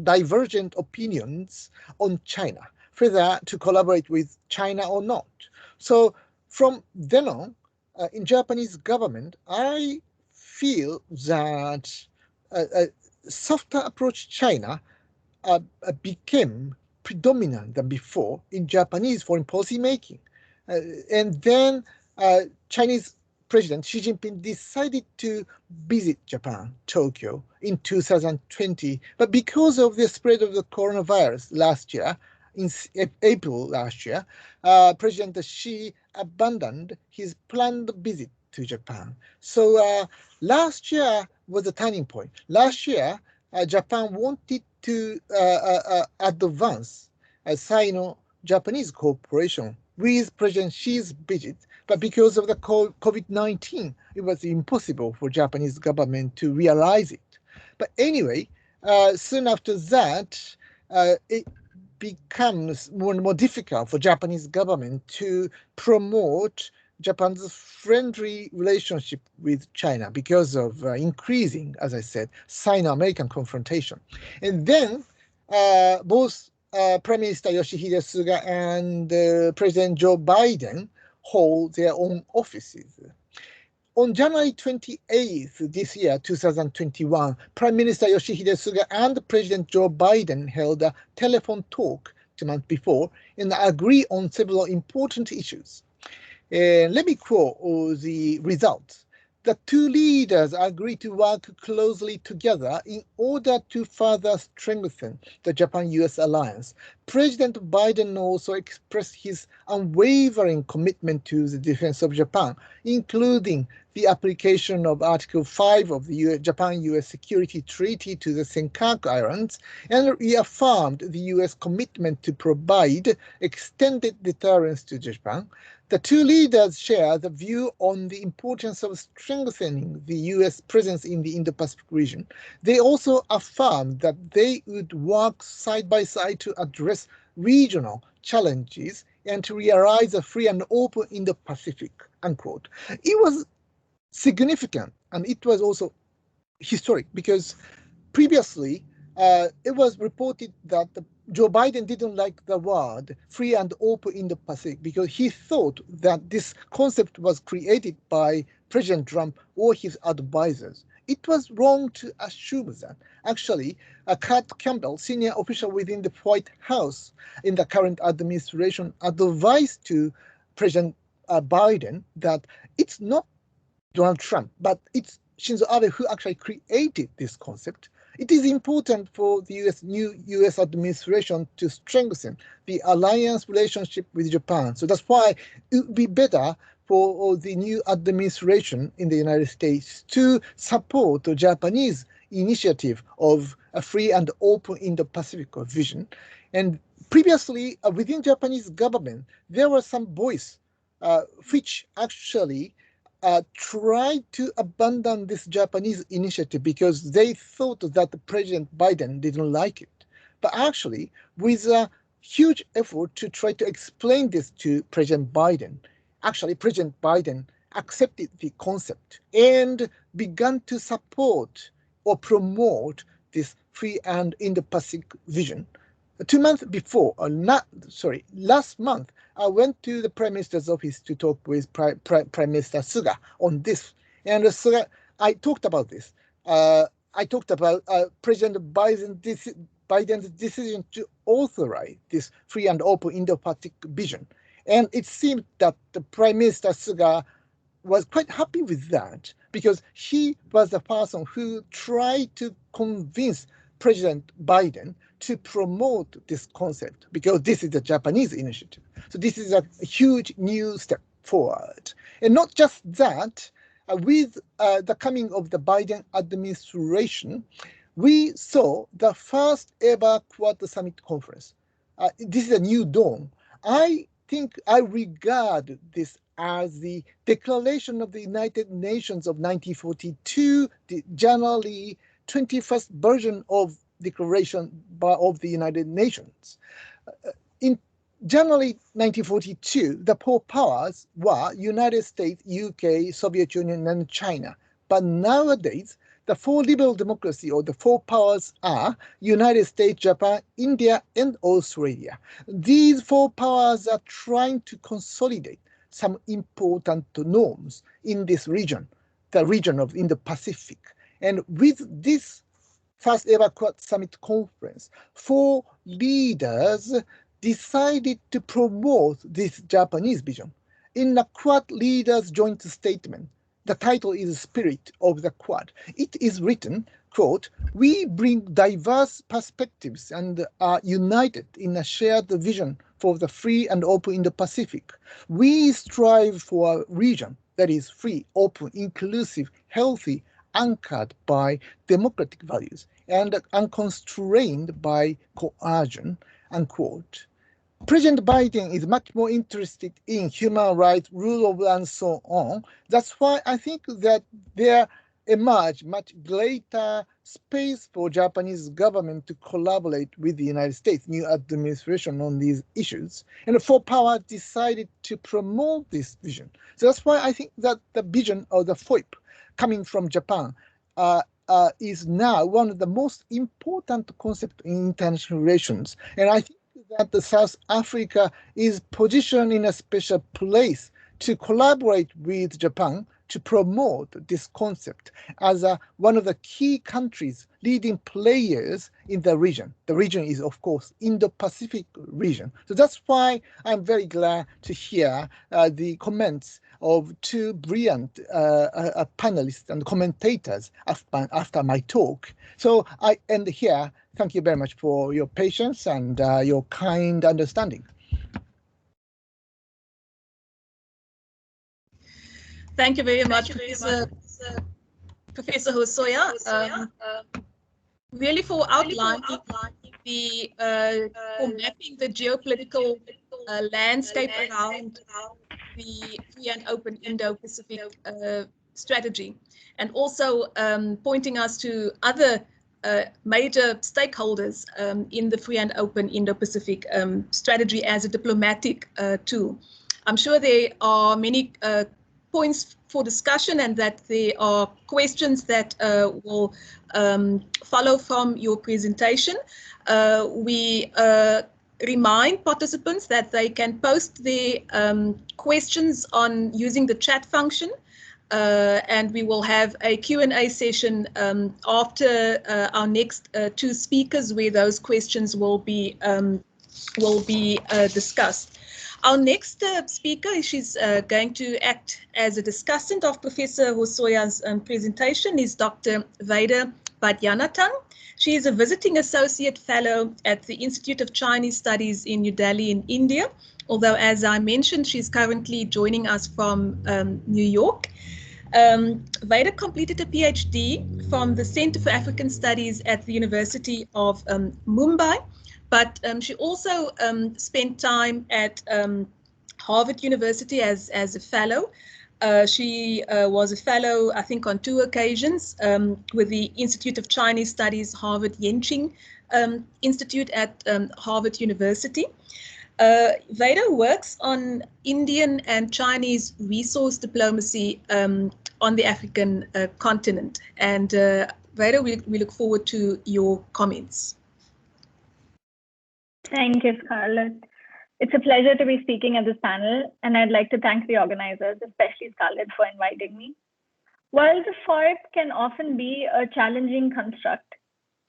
divergent opinions on China, whether to collaborate with China or not. So from then on, in Japanese government, I feel that a softer approach to China became predominant than before in Japanese foreign policy making. And then Chinese President Xi Jinping decided to visit Japan, Tokyo, in 2020. But because of the spread of the coronavirus last year, in April last year, President Xi abandoned his planned visit to Japan. So last year was a turning point. Last year, Japan wanted to advance a Sino-Japanese cooperation with President Xi's visit, but because of the COVID-19, it was impossible for Japanese government to realize it. But anyway, soon after that, it becomes more and more difficult for Japanese government to promote Japan's friendly relationship with China because of increasing, as I said, Sino-American confrontation. And then both Prime Minister Yoshihide Suga and President Joe Biden hold their own offices. On January 28th this year, 2021, Prime Minister Yoshihide Suga and President Joe Biden held a telephone talk 2 months before and agreed on several important issues. Let me quote the results. The two leaders agreed to work closely together in order to further strengthen the Japan-US alliance. President Biden also expressed his unwavering commitment to the defense of Japan, including the application of Article 5 of the Japan-US Security Treaty to the Senkaku Islands, and reaffirmed the US commitment to provide extended deterrence to Japan. The two leaders share the view on the importance of strengthening the US presence in the Indo-Pacific region. They also affirmed that they would work side by side to address regional challenges and to realize a free and open Indo-Pacific, unquote. It was significant, and it was also historic because previously it was reported that Joe Biden didn't like the word free and open Indo-Pacific because he thought that this concept was created by President Trump or his advisors. It was wrong to assume that. Actually, Kurt Campbell, senior official within the White House in the current administration, advised to President Biden that it's not Donald Trump, but it's Shinzo Abe who actually created this concept. It is important for the new US administration to strengthen the alliance relationship with Japan. So that's why it would be better for the new administration in the United States to support the Japanese initiative of a free and open Indo-Pacific vision. And previously, within Japanese government, there was some voice which actually tried to abandon this Japanese initiative because they thought that President Biden didn't like it. But actually, with a huge effort to try to explain this to President Biden, actually President Biden accepted the concept and began to support or promote this free and Indo-Pacific vision. 2 months before, last month, I went to the Prime Minister's office to talk with Prime Minister Suga on this. And Suga, I talked about this. I talked about President Biden's decision to authorize this free and open Indo-Pacific vision. And it seemed that the Prime Minister Suga was quite happy with that because he was the person who tried to convince President Biden to promote this concept because this is a Japanese initiative. So this is a huge new step forward. And not just that, with the coming of the Biden administration, we saw the first ever Quad Summit conference. This is a new dawn. I think I regard this as the Declaration of the United Nations of 1942, the January 21st version of Declaration of the United Nations. In January 1942, the four powers were United States, UK, Soviet Union, and China. But nowadays, the four liberal democracies or the four powers are United States, Japan, India, and Australia. These four powers are trying to consolidate some important norms in this region, the region of Indo-Pacific. And with this first ever Quad Summit conference, four leaders decided to promote this Japanese vision. In the Quad leaders' joint statement, the title is Spirit of the Quad. It is written, quote, "We bring diverse perspectives and are united in a shared vision for the free and open Indo-Pacific. We strive for a region that is free, open, inclusive, healthy, anchored by democratic values and unconstrained by coercion," unquote. President Biden is much more interested in human rights, rule of law, and so on. That's why I think that there emerge much greater space for Japanese government to collaborate with the United States new administration on these issues. And the four powers decided to promote this vision. So that's why I think that the vision of the FOIP coming from Japan is now one of the most important concepts in international relations. And I think that the South Africa is positioned in a special place to collaborate with Japan to promote this concept as one of the key countries, leading players in the region. The region is, of course, Indo-Pacific region. So that's why I'm very glad to hear the comments of two brilliant panelists and commentators after my talk. So I end here. Thank you very much for your patience and your kind understanding. Thank you very much, Professor Hosoya. Really for outlining for mapping the geopolitical landscape around the free and open Indo-Pacific strategy, and also pointing us to other major stakeholders in the free and open Indo-Pacific strategy as a diplomatic tool. I'm sure there are many points for discussion and that there are questions that will follow from your presentation. We remind participants that they can post their questions on using the chat function, and we will have a Q&A session after our next two speakers where those questions will be discussed. Our next speaker, she's going to act as a discussant of Professor Hosoya's presentation, is Dr. Vader Vadyanathan. She is a visiting associate fellow at the Institute of Chinese Studies in New Delhi in India, although as I mentioned, she's currently joining us from New York. Vader completed a PhD from the Center for African Studies at the University of Mumbai, but she also spent time at Harvard University as a fellow. She was a fellow, I think, on 2 occasions with the Institute of Chinese Studies, Harvard Yenching Institute at Harvard University. Vader works on Indian and Chinese resource diplomacy on the African continent. And Vader, we look forward to your comments. Thank you, Scarlett. It's a pleasure to be speaking at this panel, and I'd like to thank the organizers, especially Scarlett, for inviting me. While the FOIP can often be a challenging construct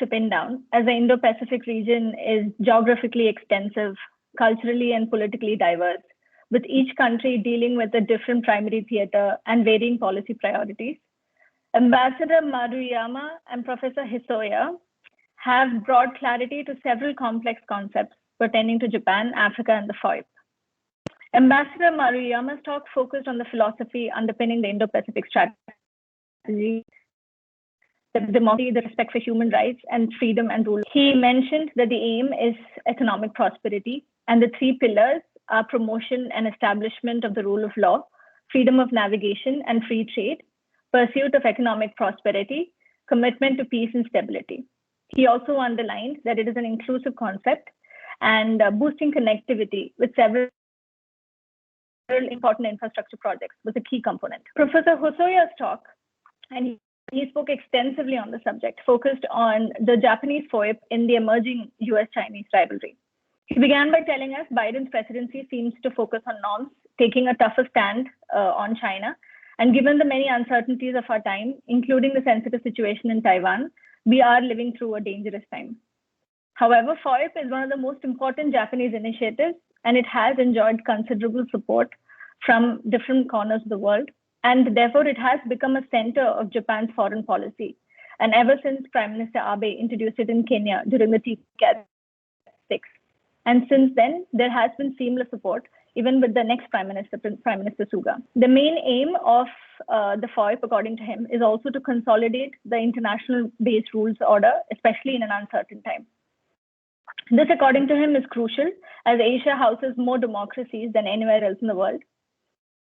to pin down, as the Indo-Pacific region is geographically extensive, culturally and politically diverse, with each country dealing with a different primary theater and varying policy priorities, Ambassador Maruyama and Professor Hisoya have brought clarity to several complex concepts pertaining to Japan, Africa, and the FOIP. Ambassador Maruyama's talk focused on the philosophy underpinning the Indo-Pacific Strategy, the democracy, the respect for human rights, and freedom and rule. He mentioned that the aim is economic prosperity, and the three pillars are promotion and establishment of the rule of law, freedom of navigation and free trade, pursuit of economic prosperity, commitment to peace and stability. He also underlined that it is an inclusive concept, and boosting connectivity with several important infrastructure projects was a key component. Professor Hosoya's talk, and he spoke extensively on the subject, focused on the Japanese FOIP in the emerging US-Chinese rivalry. He began by telling us Biden's presidency seems to focus on norms, taking a tougher stand on China. And given the many uncertainties of our time, including the sensitive situation in Taiwan, we are living through a dangerous time. However, FOIP is one of the most important Japanese initiatives, and it has enjoyed considerable support from different corners of the world. And therefore, it has become a center of Japan's foreign policy. And ever since Prime Minister Abe introduced it in Kenya during the TCAT 6. And since then, there has been seamless support, even with the next Prime Minister Suga. The main aim of the FOIP, according to him, is also to consolidate the international-based rules order, especially in an uncertain time. This, according to him, is crucial, as Asia houses more democracies than anywhere else in the world.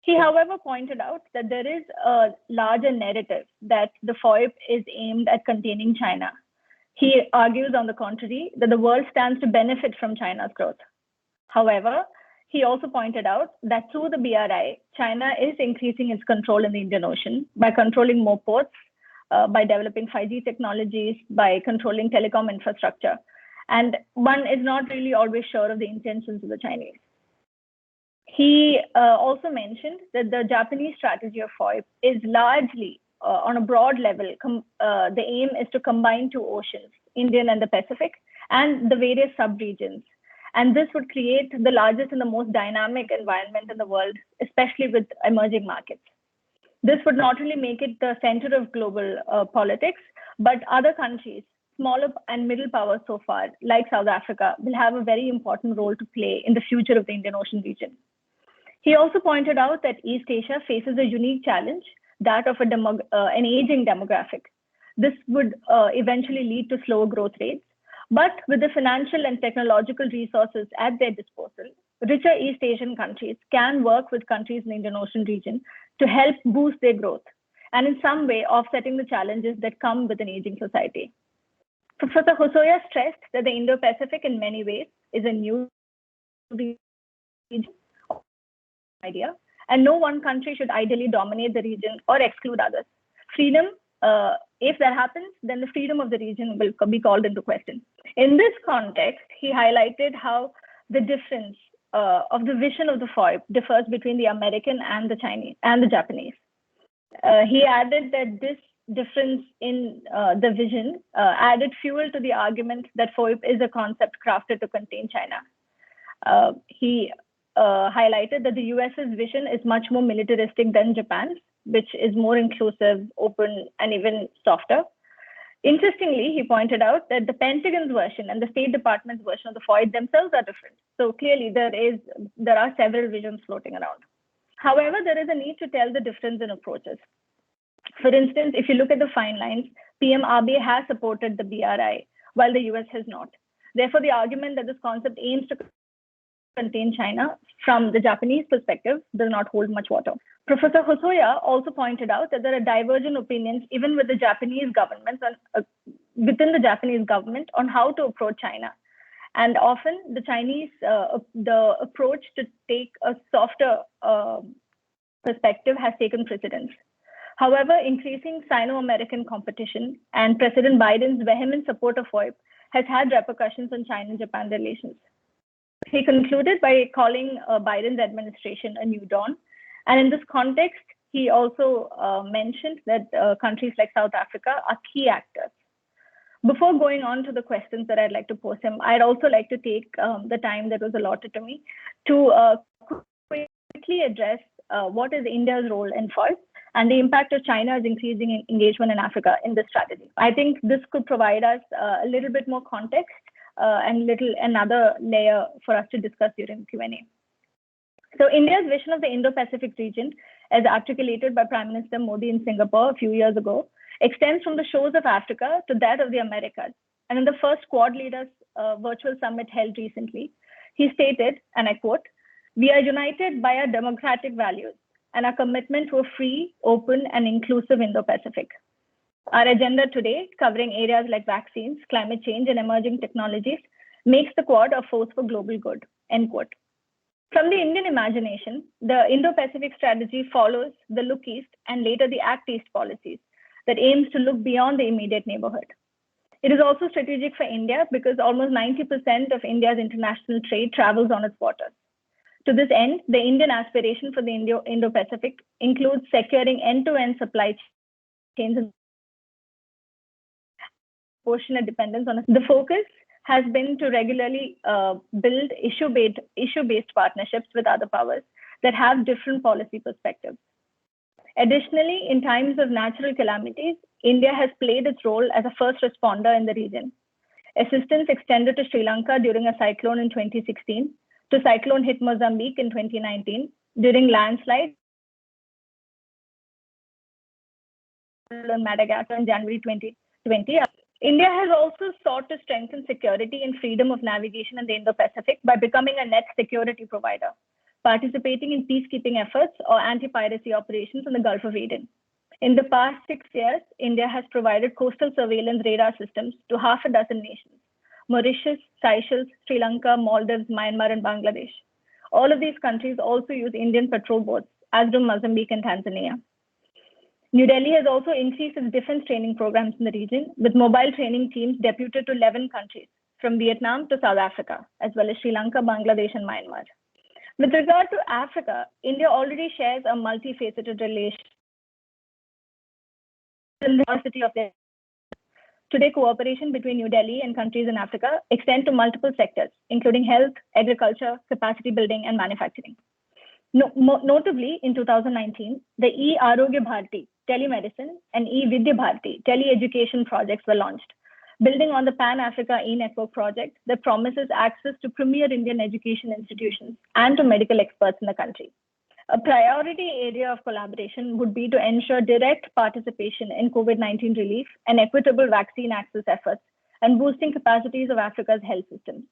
He, however, pointed out that there is a larger narrative that the FOIP is aimed at containing China. He argues, on the contrary, that the world stands to benefit from China's growth. However, he also pointed out that through the BRI, China is increasing its control in the Indian Ocean by controlling more ports, by developing 5G technologies, by controlling telecom infrastructure. And one is not really always sure of the intentions of the Chinese. He also mentioned that the Japanese strategy of FOIP is largely, on a broad level, the aim is to combine two oceans, Indian and the Pacific, and the various sub-regions. And this would create the largest and the most dynamic environment in the world, especially with emerging markets. This would not only make it the center of global politics, but other countries, smaller and middle powers so far, like South Africa, will have a very important role to play in the future of the Indian Ocean region. He also pointed out that East Asia faces a unique challenge, that of an aging demographic. This would eventually lead to slower growth rates. But with the financial and technological resources at their disposal, richer East Asian countries can work with countries in the Indian Ocean region to help boost their growth, and in some way offsetting the challenges that come with an aging society. Professor Hosoya stressed that the Indo-Pacific in many ways is a new region idea, and no one country should ideally dominate the region or exclude others. Freedom, if that happens, then the freedom of the region will be called into question. In this context, he highlighted how the difference of the vision of the FOIP differs between the American and the Chinese and the Japanese. He added that this difference in the vision added fuel to the argument that FOIP is a concept crafted to contain China. He highlighted that the US's vision is much more militaristic than Japan's, which is more inclusive, open, and even softer. Interestingly, he pointed out that the Pentagon's version and the State Department's version of the FOIP themselves are different. So clearly, there are several visions floating around. However, there is a need to tell the difference in approaches. For instance, if you look at the fine lines, PM Abe has supported the BRI, while the US has not. Therefore, the argument that this concept aims to contain China from the Japanese perspective does not hold much water. Professor Hosoya also pointed out that there are divergent opinions even with the Japanese government, within the Japanese government, on how to approach China. And often the Chinese, the approach to take a softer perspective has taken precedence. However, increasing Sino-American competition and President Biden's vehement support of FOIP has had repercussions on China-Japan relations. He concluded by calling Biden's administration a new dawn. And in this context, he also mentioned that countries like South Africa are key actors. Before going on to the questions that I'd like to pose him, I'd also like to take the time that was allotted to me to quickly address what is India's role in FOIP and the impact of China's increasing engagement in Africa in this strategy. I think this could provide us a little bit more context and another layer for us to discuss during the Q&A. So India's vision of the Indo-Pacific region, as articulated by Prime Minister Modi in Singapore a few years ago, extends from the shores of Africa to that of the Americas. And in the first Quad Leaders virtual summit held recently, he stated, and I quote, "We are united by our democratic values and our commitment to a free, open, and inclusive Indo-Pacific. Our agenda today, covering areas like vaccines, climate change, and emerging technologies, makes the Quad a force for global good," end quote. From the Indian imagination, the Indo-Pacific strategy follows the Look East and later the Act East policies that aims to look beyond the immediate neighborhood. It is also strategic for India because almost 90% of India's international trade travels on its waters. To this end, the Indian aspiration for the Indo-Pacific includes securing end-to-end supply chains and proportionate dependence on it. The focus has been to regularly build issue-based partnerships with other powers that have different policy perspectives. Additionally, in times of natural calamities, India has played its role as a first responder in the region. Assistance extended to Sri Lanka during a cyclone in 2016, to cyclone hit Mozambique in 2019, during landslides in Madagascar in January 2020. India has also sought to strengthen security and freedom of navigation in the Indo-Pacific by becoming a net security provider, participating in peacekeeping efforts or anti-piracy operations in the Gulf of Aden. In the past 6 years, India has provided coastal surveillance radar systems to half a dozen nations: Mauritius, Seychelles, Sri Lanka, Maldives, Myanmar, and Bangladesh. All of these countries also use Indian patrol boats, as do Mozambique and Tanzania. New Delhi has also increased its defense training programs in the region, with mobile training teams deputed to 11 countries, from Vietnam to South Africa, as well as Sri Lanka, Bangladesh, and Myanmar. With regard to Africa, India already shares a multifaceted relation. Today, cooperation between New Delhi and countries in Africa extend to multiple sectors, including health, agriculture, capacity building, and manufacturing. Notably, in 2019, the e-Arogya Bharati, telemedicine, and e-Vidya Bharati, tele-education projects were launched, building on the Pan-Africa e-Network project that promises access to premier Indian education institutions and to medical experts in the country. A priority area of collaboration would be to ensure direct participation in COVID-19 relief and equitable vaccine access efforts and boosting capacities of Africa's health systems.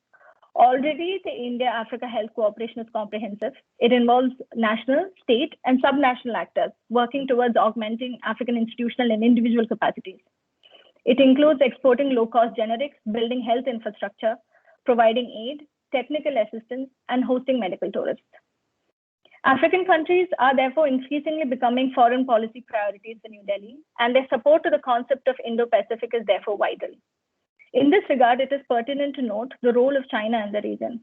Already, the India-Africa health cooperation is comprehensive. It involves national, state, and subnational actors working towards augmenting African institutional and individual capacities. It includes exporting low-cost generics, building health infrastructure, providing aid, technical assistance, and hosting medical tourists. African countries are therefore increasingly becoming foreign policy priorities for New Delhi, and their support to the concept of Indo-Pacific is therefore vital. In this regard, it is pertinent to note the role of China in the region,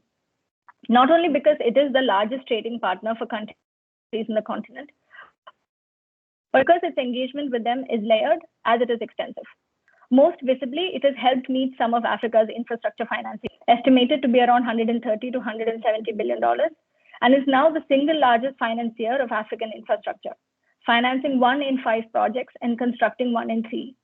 not only because it is the largest trading partner for countries in the continent, but because its engagement with them is layered as it is extensive. Most visibly, it has helped meet some of Africa's infrastructure financing, estimated to be around $130 to $170 billion, and is now the single largest financier of African infrastructure, financing 1 in 5 projects and constructing 1 in 3.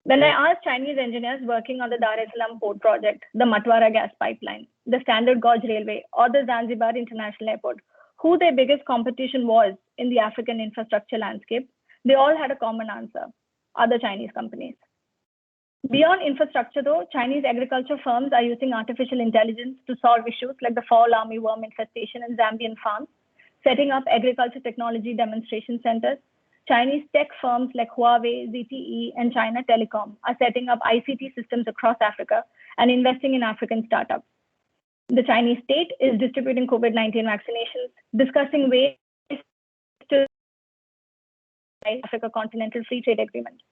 When I asked Chinese engineers working on the Dar es Salaam port project, the Matwara gas pipeline, the Standard Gauge Railway, or the Zanzibar International Airport, who their biggest competition was in the African infrastructure landscape, they all had a common answer: other Chinese companies. Beyond infrastructure, though, Chinese agriculture firms are using artificial intelligence to solve issues like the fall armyworm infestation in Zambian farms, setting up agriculture technology demonstration centers. Chinese tech firms like Huawei, ZTE, and China Telecom are setting up ICT systems across Africa and investing in African startups. The Chinese state is distributing COVID-19 vaccinations, discussing ways to Africa Continental Free Trade Agreement.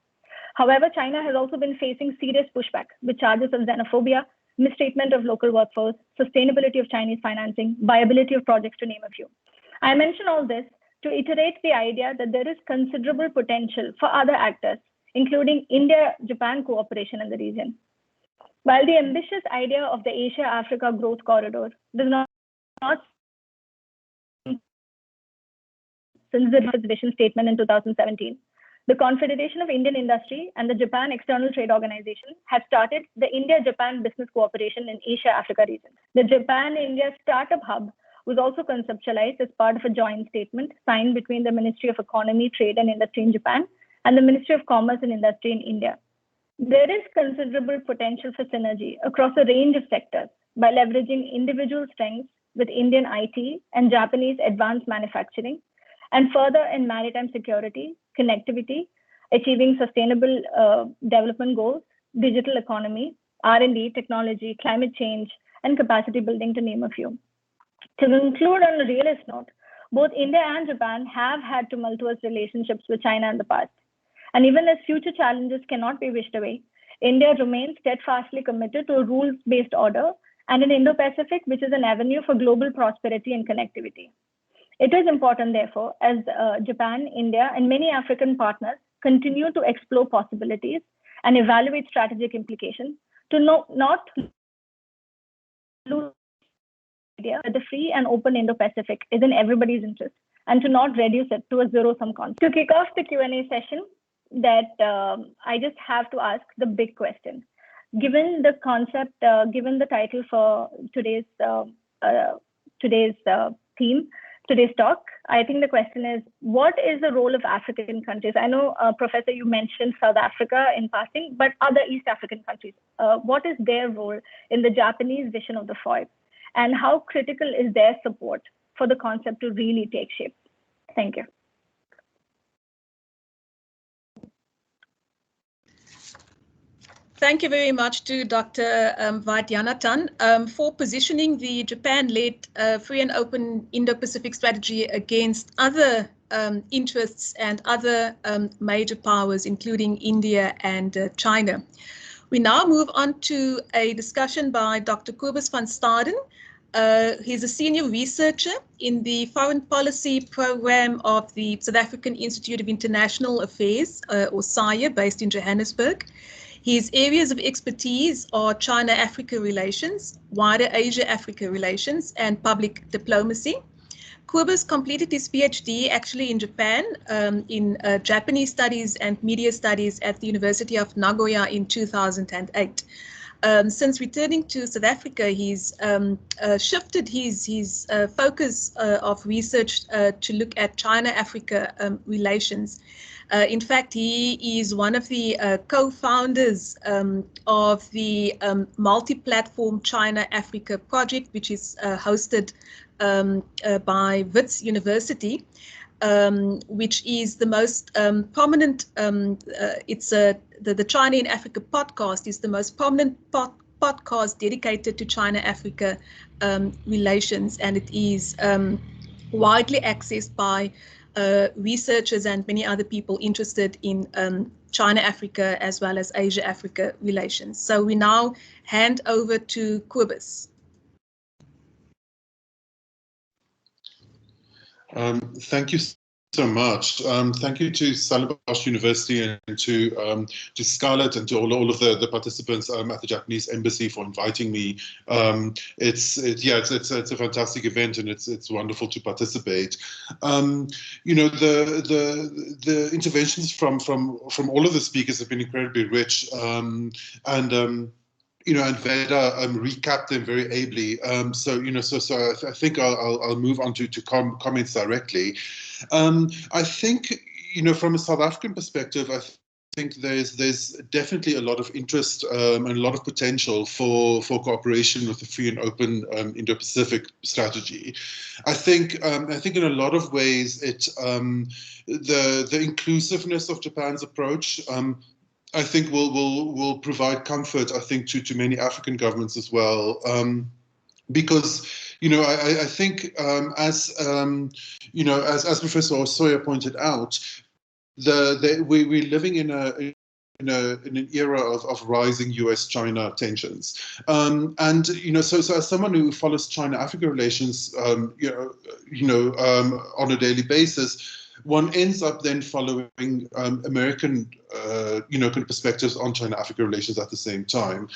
However, China has also been facing serious pushback with charges of xenophobia, mistreatment of local workforce, sustainability of Chinese financing, viability of projects, to name a few. I mention all this to iterate the idea that there is considerable potential for other actors, including India-Japan cooperation in the region. While the ambitious idea of the Asia-Africa growth corridor does not since the vision statement in 2017, the Confederation of Indian Industry and the Japan External Trade Organization have started the India-Japan Business Cooperation in Asia-Africa region. The Japan-India Startup Hub was also conceptualized as part of a joint statement signed between the Ministry of Economy, Trade and Industry in Japan and the Ministry of Commerce and Industry in India. There is considerable potential for synergy across a range of sectors by leveraging individual strengths with Indian IT and Japanese advanced manufacturing, and further in maritime security, connectivity, achieving sustainable development goals, digital economy, R&D, technology, climate change, and capacity building, to name a few. To conclude on a realist note, both India and Japan have had tumultuous relationships with China in the past. And even as future challenges cannot be wished away, India remains steadfastly committed to a rules-based order and an Indo-Pacific, which is an avenue for global prosperity and connectivity. It is important, therefore, as Japan, India, and many African partners continue to explore possibilities and evaluate strategic implications, to not lose the idea that the free and open Indo-Pacific is in everybody's interest, and to not reduce it to a zero-sum concept. To kick off the Q&A session, I just have to ask the big question. Given the concept, given the title for today's theme, today's talk, I think the question is, what is the role of African countries? I know, Professor, you mentioned South Africa in passing, but other East African countries, what is their role in the Japanese vision of the FOIP? And how critical is their support for the concept to really take shape? Thank you. Thank you very much to Dr. Vadyanathan for positioning the Japan-led free and open Indo-Pacific strategy against other interests and other major powers, including India and China. We now move on to a discussion by Dr. Kobus van Staden. He's a senior researcher in the foreign policy program of the South African Institute of International Affairs, or SIA, based in Johannesburg. His areas of expertise are China-Africa relations, wider Asia-Africa relations, and public diplomacy. Kobus completed his PhD actually in Japan in Japanese studies and media studies at the University of Nagoya in 2008. Since returning to South Africa, he's shifted his focus of research to look at China-Africa relations. In fact, he is one of the co-founders of the multi-platform China-Africa project, which is hosted by Wits University, which is the most prominent, the China in Africa podcast is the most prominent podcast dedicated to China-Africa relations, and it is widely accessed by researchers and many other people interested in China-Africa as well as Asia-Africa relations. So we now hand over to Kobus. Thank you so much. Thank you to Stellenbosch University and to Scarlett and to all of the participants at the Japanese Embassy for inviting me. It's a fantastic event, and it's wonderful to participate. You know, the interventions from all of the speakers have been incredibly rich, you know, and Vader recapped them very ably. So I think I'll move on to comments directly. I think, you know, from a South African perspective, I think there's definitely a lot of interest and a lot of potential for cooperation with the free and open Indo-Pacific strategy. I think in a lot of ways the inclusiveness of Japan's approach I think will provide comfort, I think, to many African governments as well, because, you know, I think as Professor Osoya pointed out, we're living in in an era of rising US-China tensions, and so as someone who follows China-Africa relations, on a daily basis, one ends up then following American, kind of perspectives on China-Africa relations at the same time.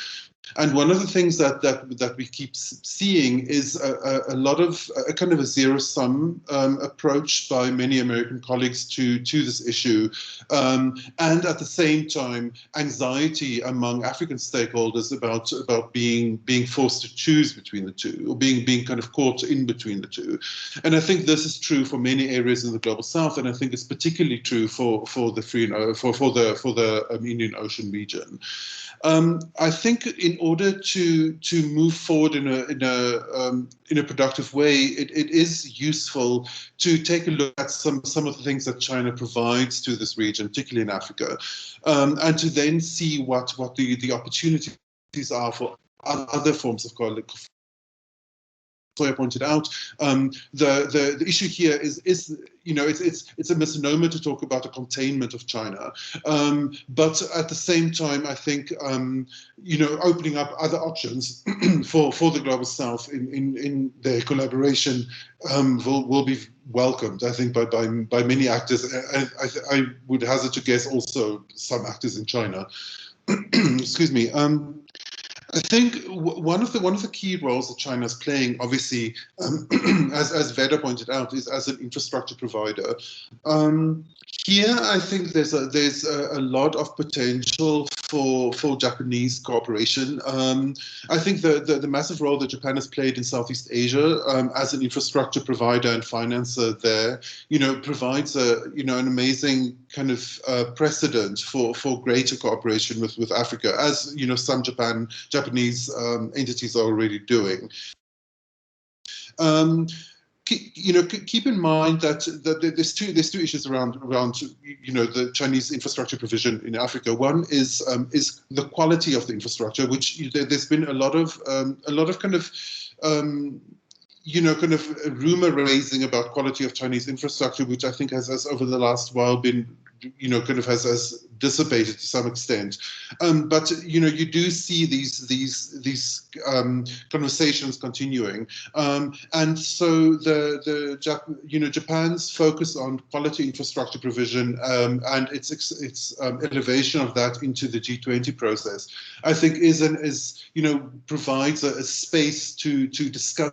And one of the things that we keep seeing is a lot of a kind of a zero-sum approach by many American colleagues to this issue, and at the same time anxiety among African stakeholders about being forced to choose between the two, or being kind of caught in between the two. And I think this is true for many areas in the global South, and I think it's particularly true for the Indian Ocean region. I think in order to move forward in a productive way, it is useful to take a look at some of the things that China provides to this region, particularly in Africa, and to then see what the opportunities are for other forms of cooperation. I pointed out, the issue here is it's a misnomer to talk about a containment of China, but at the same time, I think opening up other options for the global South in their collaboration will be welcomed, I think, by many actors. I would hazard to guess also some actors in China. Excuse me. I think one of the key roles that China is playing, obviously, as Vader pointed out, is as an infrastructure provider. Here, I think there's a lot of potential for Japanese cooperation. I think the massive role that Japan has played in Southeast Asia as an infrastructure provider and financer there, provides an amazing kind of precedent for greater cooperation with Africa, as some Japanese entities are already doing. Keep in mind that there's two issues around the Chinese infrastructure provision in Africa. One is the quality of the infrastructure, which there's been a lot of kind of rumor raising about quality of Chinese infrastructure, which I think has over the last while been has dissipated to some extent, but you do see these conversations continuing, and so Japan's focus on quality infrastructure provision and its elevation of that into the G20 process, I think provides a space to discuss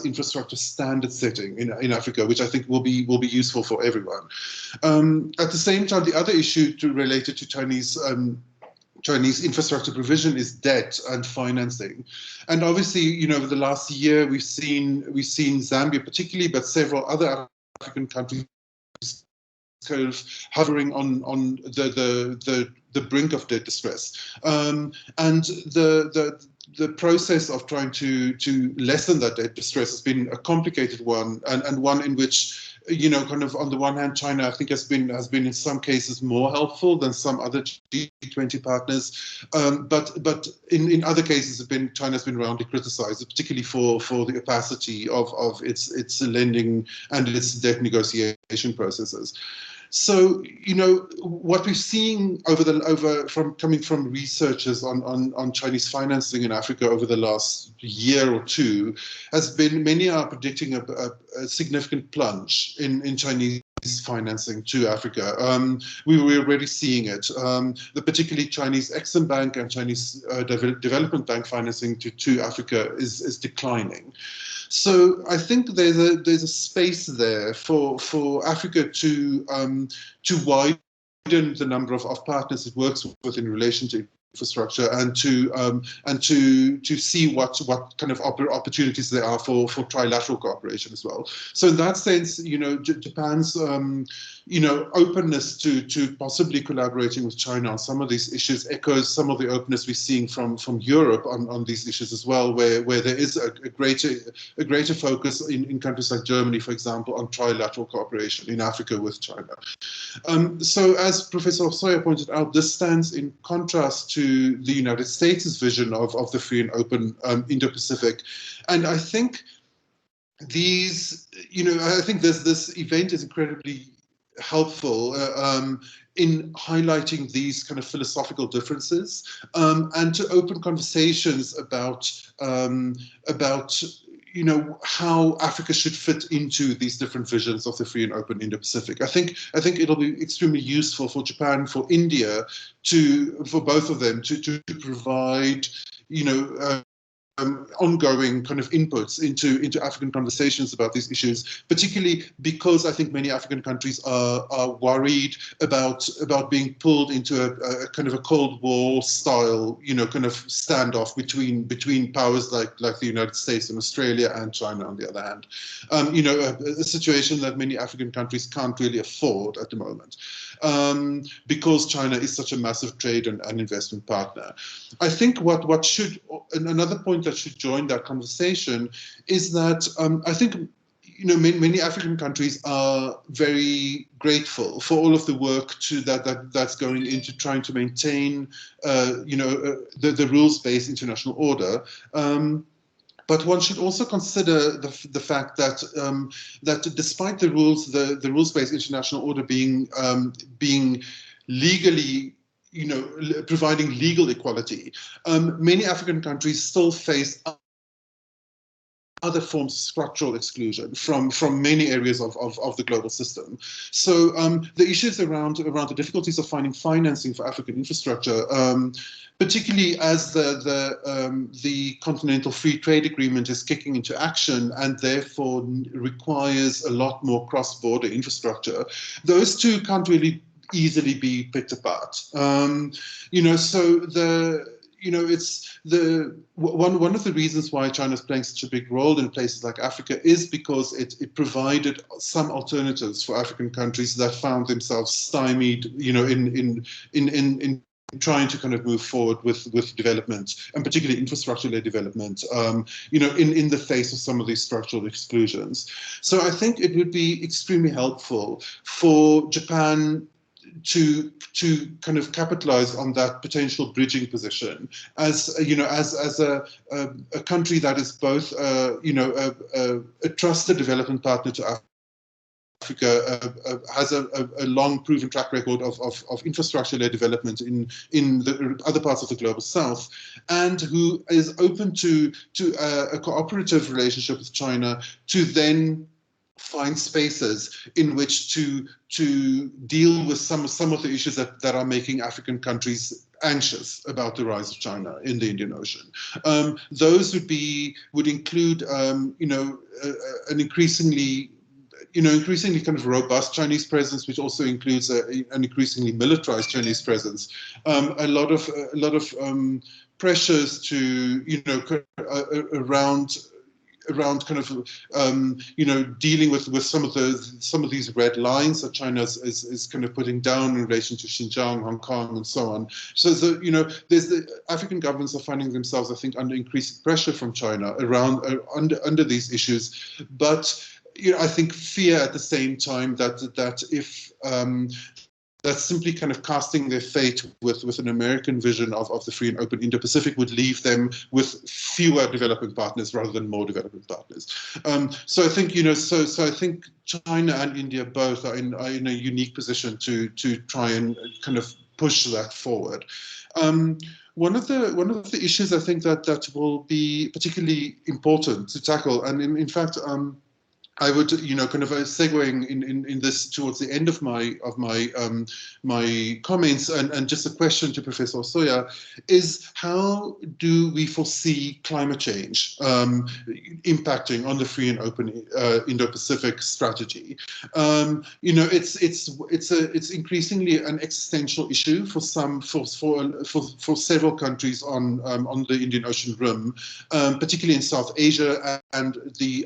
infrastructure standard setting in Africa, which I think will be useful for everyone. At the same time, the other issue related to Chinese infrastructure provision is debt and financing, and obviously, over the last year, we've seen Zambia particularly, but several other African countries kind of hovering on the brink of debt distress, and the process of trying to lessen that debt distress has been a complicated one, and one in which, kind of on the one hand, China, I think, has been in some cases more helpful than some other G20 partners, but in other cases, China's been roundly criticized, particularly for the opacity of its lending and its debt negotiation processes. So, what we've seen coming from researchers on Chinese financing in Africa over the last year or two has been, many are predicting a significant plunge in Chinese financing to Africa. We're already seeing it. Particularly Chinese Exim Bank and Chinese Development Bank financing to Africa is declining. So I think there's a space there for Africa to widen the number of partners it works with in relation to infrastructure, and to see what kind of opportunities there are for trilateral cooperation as well. So in that sense, Japan's openness to possibly collaborating with China on some of these issues echoes some of the openness we're seeing from Europe on these issues as well, where there is a greater focus in countries like Germany, for example, on trilateral cooperation in Africa with China. So as Professor Hosoya pointed out, this stands in contrast to the United States' vision of the free and open Indo-Pacific, and I think this event is incredibly helpful in highlighting these kind of philosophical differences, and to open conversations about how Africa should fit into these different visions of the free and open Indo-Pacific. I think it'll be extremely useful for Japan, for India, for both of them to provide, ongoing kind of inputs into African conversations about these issues, particularly because I think many African countries are worried about being pulled into a kind of a Cold War style, kind of standoff between powers like the United States and Australia and China on the other hand. A situation that many African countries can't really afford at the moment, because China is such a massive trade and investment partner. I think what should, another point that should join that conversation is that I think many African countries are very grateful for all of the work that's going into trying to maintain the rules-based international order. But one should also consider the fact that that despite the rules-based international order being legally, providing legal equality, many African countries still face other forms of structural exclusion from many areas of the global system. So the issues around the difficulties of finding financing for African infrastructure, particularly as the Continental Free Trade Agreement is kicking into action and therefore requires a lot more cross-border infrastructure, those two can't really easily be picked apart. So it's one of the reasons why China is playing such a big role in places like Africa is because it provided some alternatives for African countries that found themselves stymied, in trying to kind of move forward with development, and particularly infrastructure-led development, in the face of some of these structural exclusions. So I think it would be extremely helpful for Japan to kind of capitalize on that potential bridging position as a country that is both a trusted development partner to Africa, has a long proven track record of infrastructure-led development in the other parts of the global south, and who is open to a cooperative relationship with China to then find spaces in which to deal with some of the issues that are making African countries anxious about the rise of China in the Indian Ocean. Those would include an increasingly kind of robust Chinese presence, which also includes an increasingly militarized Chinese presence. A lot of pressures to around kind of dealing with some of these red lines that China is kind of putting down in relation to Xinjiang, Hong Kong, and so on. So there's the African governments are finding themselves, I think, under increasing pressure from China under these issues, but I think fear at the same time that if that's simply kind of casting their fate with an American vision of the free and open Indo-Pacific would leave them with fewer development partners rather than more development partners. So I think so I think China and India both are in a unique position to try and kind of push that forward. One of the issues I think that will be particularly important to tackle, and in fact, I would, kind of segueing in this towards the end of my comments, and just a question to Professor Hosoya is, how do we foresee climate change impacting on the free and open Indo-Pacific strategy? It's increasingly an existential issue for several countries on the Indian Ocean rim, particularly in South Asia and the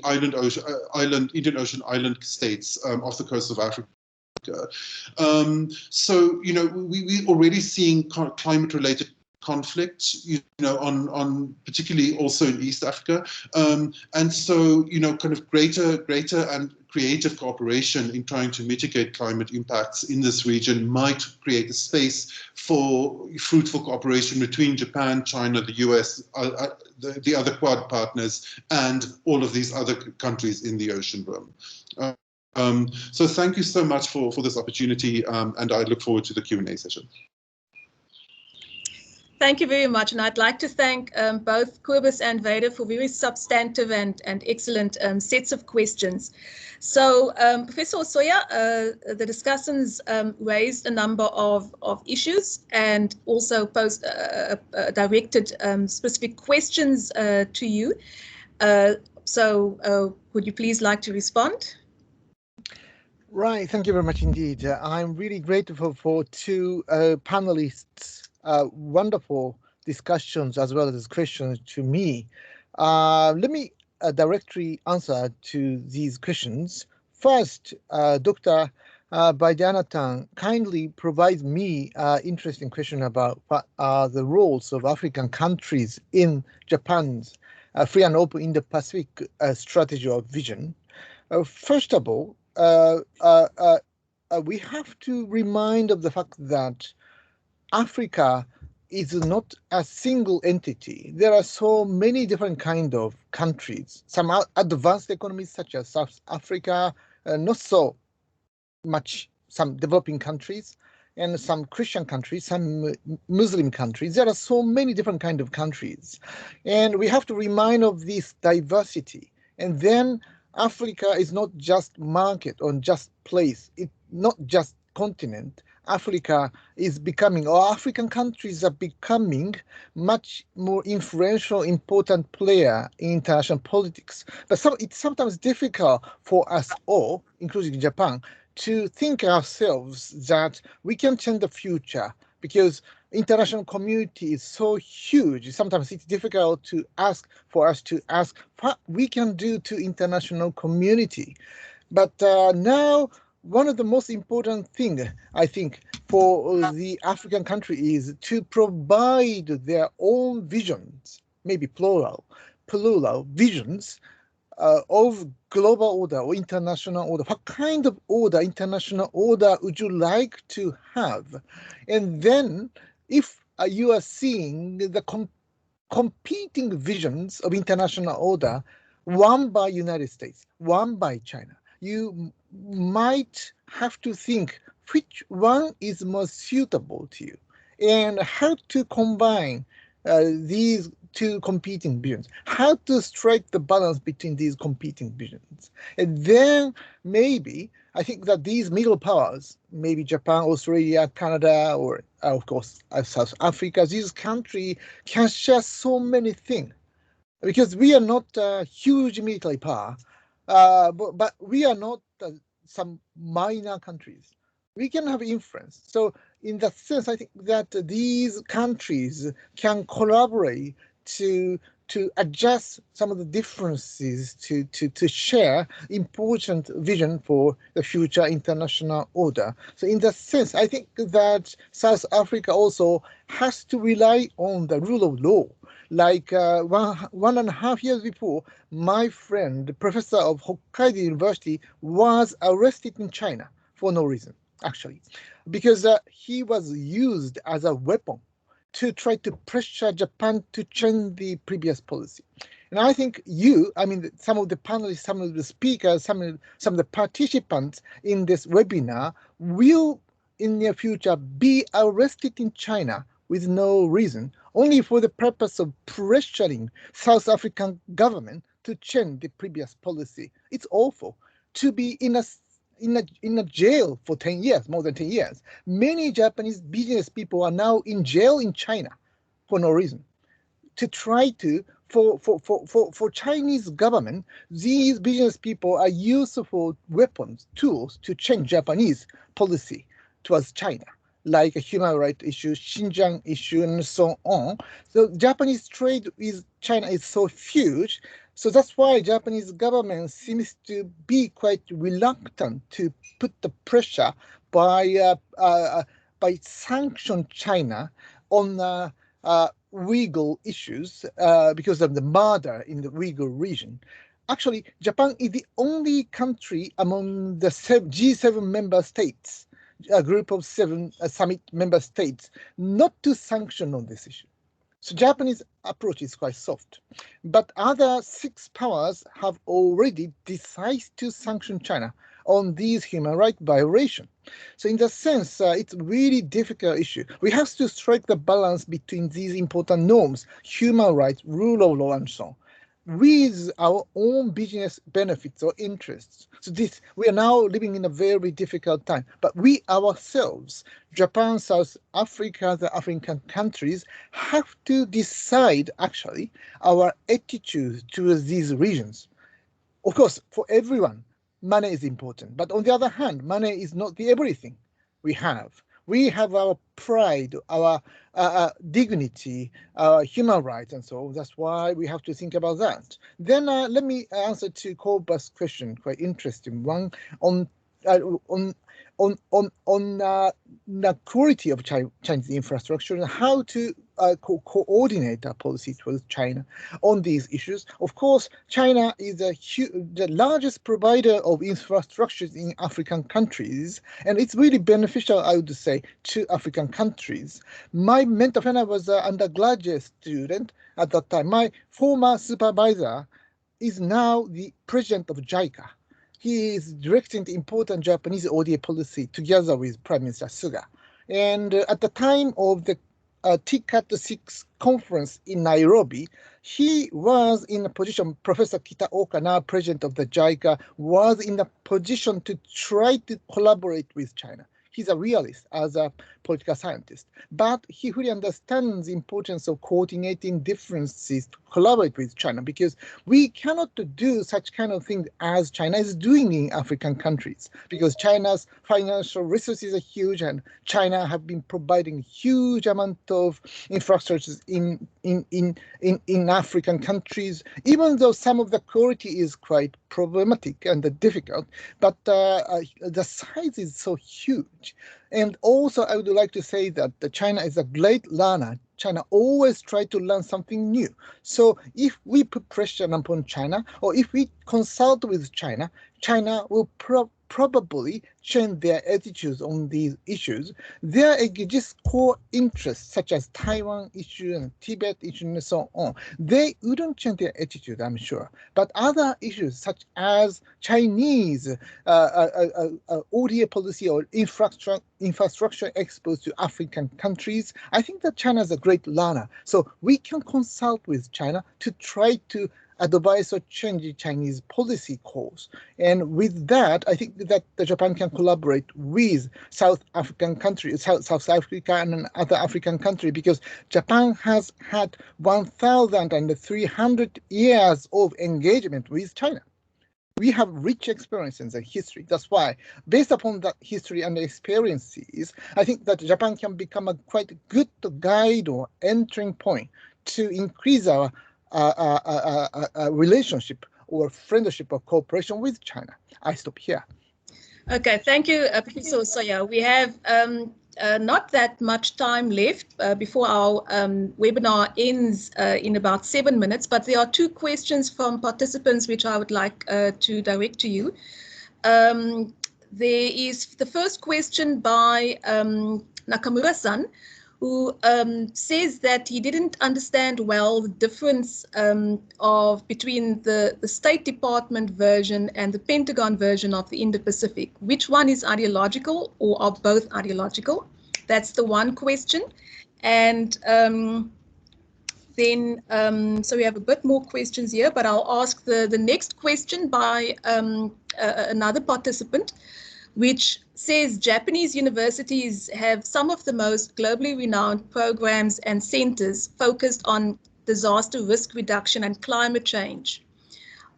Indian Ocean island states off the coast of Africa. So we're already seeing climate-related conflicts, on particularly also in East Africa, and so kind of greater and creative cooperation in trying to mitigate climate impacts in this region might create a space for fruitful cooperation between Japan, China, the US, the other Quad partners, and all of these other countries in the ocean rim. So thank you so much for this opportunity, and I look forward to the Q&A session. Thank you very much, and I'd like to thank both Kobus and Vader for very substantive and excellent sets of questions. So, Professor Hosoya, the discussants raised a number of issues and also directed specific questions to you. So, would you please like to respond? Right, thank you very much indeed. I'm really grateful for two panelists' wonderful discussions as well as questions to me. Let me directly answer to these questions. First, Dr. Vadyanathan kindly provides me interesting question about what are the roles of African countries in Japan's free and open Indo-Pacific strategy or vision. First of all, we have to remind of the fact that Africa is not a single entity. There are so many different kind of countries. Some advanced economies such as South Africa, not so much some developing countries, and some Christian countries, some Muslim countries. There are so many different kind of countries. And we have to remind of this diversity. And then Africa is not just market or just place. It's not just continent. Africa is becoming, or African countries are becoming much more influential, important player in international politics. But it's sometimes difficult for us all, including Japan, to think ourselves that we can change the future because international community is so huge. Sometimes it's difficult to ask what we can do to international community. But now, one of the most important thing, I think, for the African country is to provide their own visions, maybe plural visions of global order or international order. What kind of order, international order would you like to have? And then if you are seeing the competing visions of international order, one by United States, one by China, you might have to think which one is most suitable to you and how to combine these two competing visions, how to strike the balance between these competing visions. And then maybe I think that these middle powers, maybe Japan, Australia, Canada, or of course South Africa, these countries can share so many things because we are not a huge military power, but we are not some minor countries. We can have influence. So in that sense, I think that these countries can collaborate to adjust some of the differences to share important vision for the future international order. So in that sense, I think that South Africa also has to rely on the rule of law. Like 1.5 years before, my friend, professor of Hokkaido University, was arrested in China for no reason, actually, because he was used as a weapon to try to pressure Japan to change the previous policy. And I think some of the panelists, some of the speakers, some of the participants in this webinar will in the near future be arrested in China with no reason, only for the purpose of pressuring South African government to change the previous policy. It's awful to be in a jail for 10 years, more than 10 years. Many Japanese business people are now in jail in China for no reason. To try to, for Chinese government, these business people are useful weapons, tools to change Japanese policy towards China, like a human rights issue, Xinjiang issue, and so on. So Japanese trade with China is so huge. So that's why Japanese government seems to be quite reluctant to put the pressure by sanction China on Uyghur issues because of the murder in the Uyghur region. Actually, Japan is the only country among the G7 member states, a group of 7 summit member states, not to sanction on this issue. So Japanese approach is quite soft, but other 6 powers have already decided to sanction China. on these human rights violations. So in that sense, it's a really difficult issue. We have to strike the balance between these important norms, human rights, rule of law, and so on, with our own business benefits or interests. So we are now living in a very difficult time, but we ourselves, Japan, South Africa, the African countries, have to decide actually our attitude towards these regions. Of course, for everyone, money is important, but on the other hand, money is not the everything we have. We have our pride, our dignity, our human rights, and so that's why we have to think about that. Then let me answer to Koba's question, quite interesting one, on the quality of Chinese infrastructure and how to coordinate our policy towards China on these issues. Of course, China is the largest provider of infrastructures in African countries, and it's really beneficial, I would say, to African countries. My mentor, when I was an undergraduate student at that time, my former supervisor is now the president of JICA. He is directing the important Japanese ODA policy together with Prime Minister Suga. And at the time of the TCAT 6 conference in Nairobi, he was in a position, Professor Kitaoka, now president of the JICA, was in a position to try to collaborate with China. He's a realist as a political scientist, but he really understands the importance of coordinating differences to collaborate with China, because we cannot do such kind of thing as China is doing in African countries, because China's financial resources are huge, and China have been providing huge amount of infrastructures in African countries, even though some of the quality is quite problematic and difficult, but the size is so huge. And also, I would like to say that China is a great learner. China always tries to learn something new. So if we put pressure upon China, or if we consult with China, China will probably change their attitudes on these issues. There exist core interests such as Taiwan issue and Tibet issue and so on. They wouldn't change their attitude, I'm sure. But other issues such as Chinese ODA policy or infrastructure exposed to African countries, I think that China is a great learner. So we can consult with China to try to advise or change the Chinese policy course. And with that, I think that Japan can collaborate with South African countries, South Africa and other African countries, because Japan has had 1,300 years of engagement with China. We have rich experiences and history. That's why, based upon that history and experiences, I think that Japan can become a quite good guide or entering point to increase our relationship or friendship or cooperation with China. I stop here. Okay, thank you, Professor Hosoya. We have not that much time left before our webinar ends in about 7 minutes, but there are 2 questions from participants which I would like to direct to you. There is the first question by Nakamura-san, who says that he didn't understand well the difference between the State Department version and the Pentagon version of the Indo-Pacific. Which one is ideological, or are both ideological? That's the one question. And then, so we have a bit more questions here, but I'll ask the next question by another participant, which says Japanese universities have some of the most globally renowned programs and centers focused on disaster risk reduction and climate change.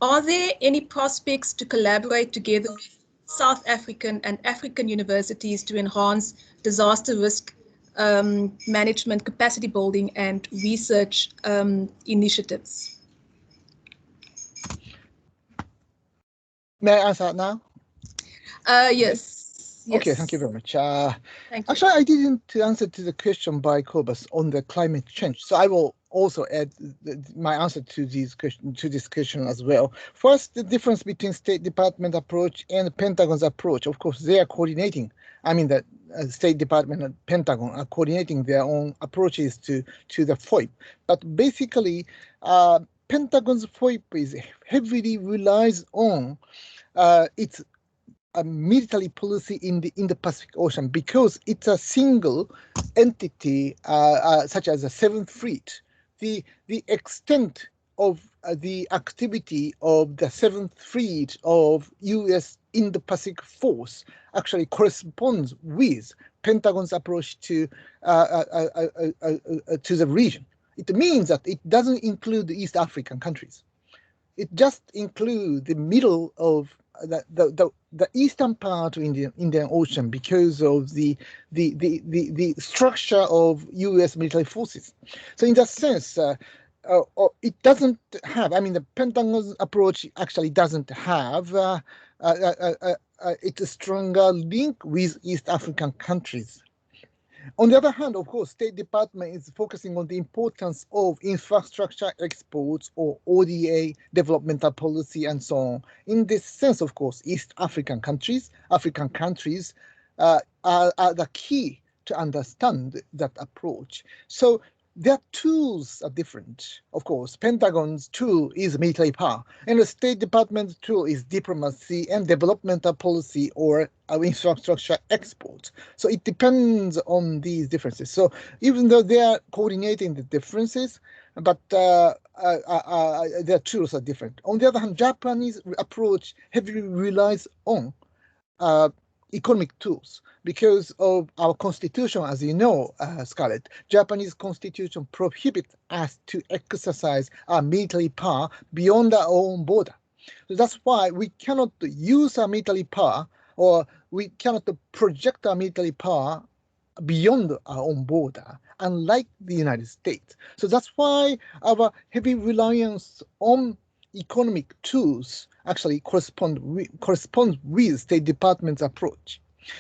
Are there any prospects to collaborate together with South African and African universities to enhance disaster risk management, capacity building, and research initiatives? May I answer now? Yes. Okay, thank you very much. Thank you. Actually, I didn't answer to the question by Kobas on the climate change, so I will also add my answer to this question as well. First, the difference between State Department approach and Pentagon's approach. Of course, they are coordinating. I mean, the State Department and Pentagon are coordinating their own approaches to the FOIP. But basically, Pentagon's FOIP is heavily relies on its a military policy in the Indo-Pacific Ocean because it's a single entity, such as the Seventh Fleet. The extent of the activity of the Seventh Fleet of U.S. Indo-Pacific force actually corresponds with Pentagon's approach to the region. It means that it doesn't include the East African countries. It just includes the middle of the eastern part of Indian Ocean because of the structure of U.S. military forces. So in that sense, it doesn't have. I mean, the Pentagon's approach actually doesn't have it's a stronger link with East African countries. On the other hand, of course, State Department is focusing on the importance of infrastructure exports or ODA developmental policy and so on. In this sense, of course, East African countries are the key to understand that approach. So their tools are different. Of course, Pentagon's tool is military power, and the State Department's tool is diplomacy and developmental policy or infrastructure exports. So it depends on these differences. So even though they are coordinating the differences, but their tools are different. On the other hand, Japanese approach heavily relies on economic tools because of our constitution, as you know, Scarlett. Japanese constitution prohibits us to exercise our military power beyond our own border. So that's why we cannot use our military power, or we cannot project our military power beyond our own border, unlike the United States. So that's why our heavy reliance on economic tools actually corresponds with State Department's approach.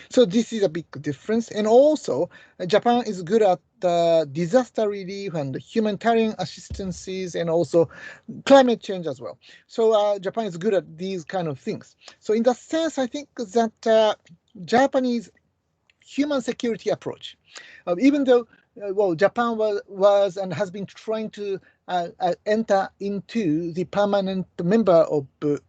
So this is a big difference. And also, Japan is good at disaster relief and humanitarian assistances and also climate change as well. So Japan is good at these kind of things. So in that sense, I think that Japanese human security approach, even though Japan was and has been trying to enter into the permanent member of the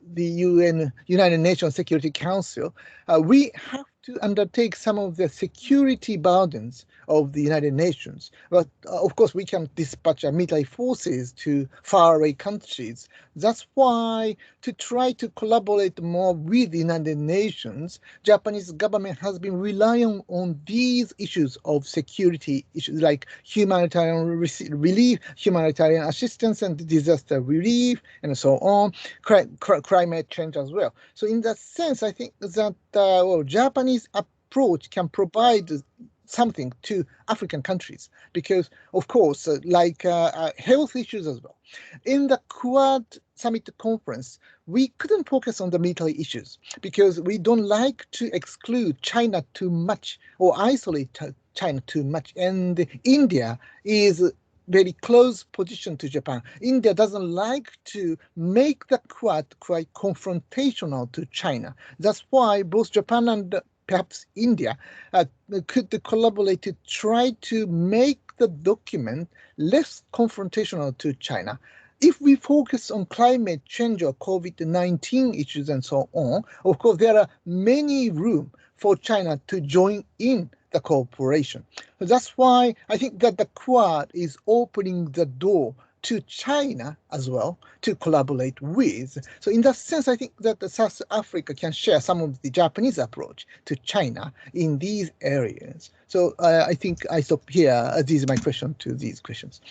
United Nations Security Council, we have to undertake some of the security burdens of the United Nations. But of course, we can dispatch our military forces to faraway countries. That's why, to try to collaborate more with the United Nations, Japanese government has been relying on these issues of security issues like humanitarian relief, humanitarian assistance and disaster relief, and so on, climate change as well. So in that sense, I think that Japanese approach can provide something to African countries because, of course, health issues as well. In the Quad Summit conference, we couldn't focus on the military issues because we don't like to exclude China too much or isolate China too much. And India is very close position to Japan. India doesn't like to make the Quad quite confrontational to China. That's why both Japan and perhaps India could collaborate to try to make the document less confrontational to China. If we focus on climate change or COVID-19 issues and so on, of course, there are many room for China to join in the cooperation. So that's why I think that the Quad is opening the door to China as well to collaborate with. So in that sense, I think that South Africa can share some of the Japanese approach to China in these areas. So I think I stop here. This is my question to these questions.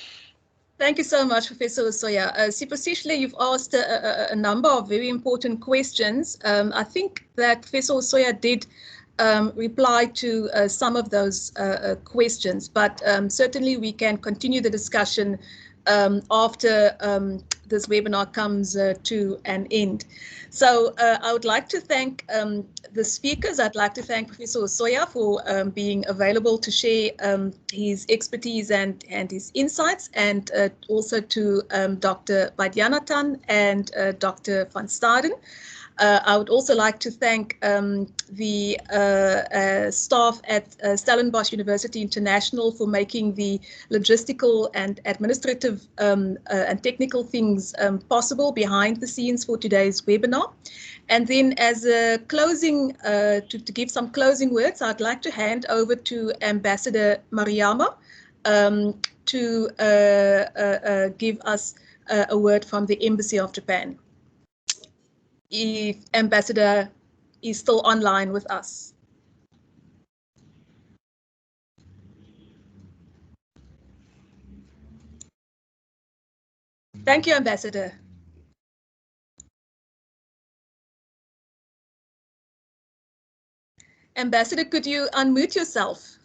Thank you so much, Professor Hosoya. Superficially, you've asked a number of very important questions. I think that Professor Hosoya did reply to some of those questions, but certainly we can continue the discussion after this webinar comes to an end. So I would like to thank the speakers. I'd like to thank Professor Hosoya for being available to share his expertise and his insights, and also to Dr. Vadyanathan and Dr. van Staden. I would also like to thank the staff at Stellenbosch University International for making the logistical and administrative and technical things possible behind the scenes for today's webinar. And then as a closing, to give some closing words, I'd like to hand over to Ambassador Maruyama to give us a word from the Embassy of Japan. If Ambassador is still online with us. Thank you, Ambassador. Ambassador, could you unmute yourself?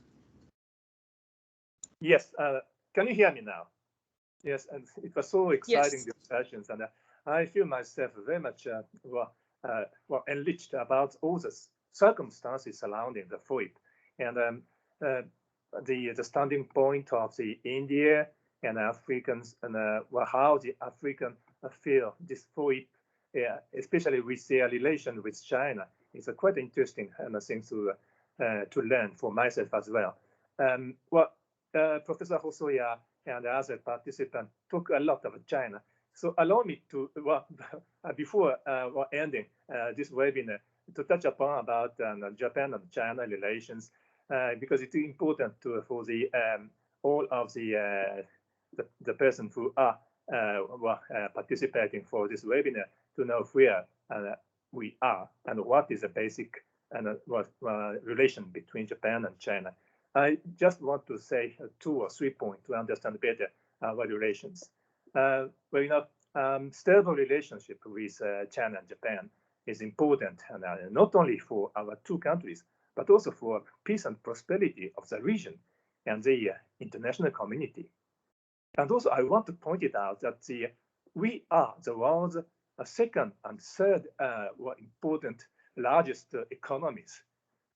Yes, can you hear me now? Yes, and it was so exciting, Yes. discussions, and I feel myself very much enriched about all the circumstances surrounding the FOIP and the standing point of the India and Africans and how the African feel this FOIP, especially with their relation with China. It's quite interesting thing to learn for myself as well. Professor Hosoya and other participants talk a lot about China. So allow me to, before ending this webinar, to touch upon about Japan and China relations, because it's important for the all of the persons who are participating for this webinar to know where we are and what is the basic relation between Japan and China. I just want to say 2 or 3 points to understand better our relations. Stable relationship with China and Japan is important, and not only for our two countries, but also for peace and prosperity of the region and the international community. And also, I want to point it out that we are the world's second and third important largest economies.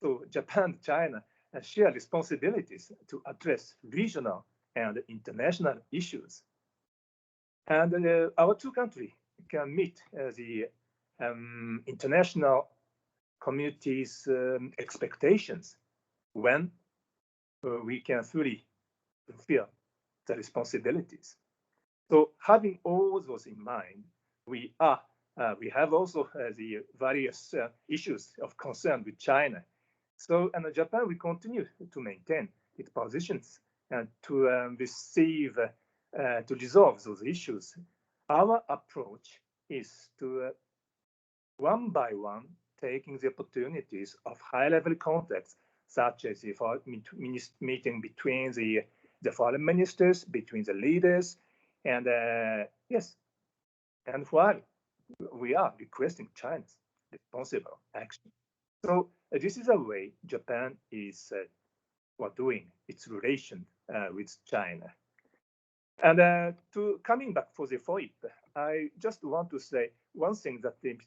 So Japan, China share responsibilities to address regional and international issues. And our two countries can meet the international community's expectations when we can fully fulfill the responsibilities. So having all those in mind, we have also the various issues of concern with China. So, and Japan will continue to maintain its positions and to to resolve those issues. Our approach is to, one by one, taking the opportunities of high-level contacts, such as the meeting between the foreign ministers, between the leaders, and yes, and while we are requesting China's responsible action. So this is a way Japan is doing its relation with China. And to coming back for the FOIP, I just want to say one thing that the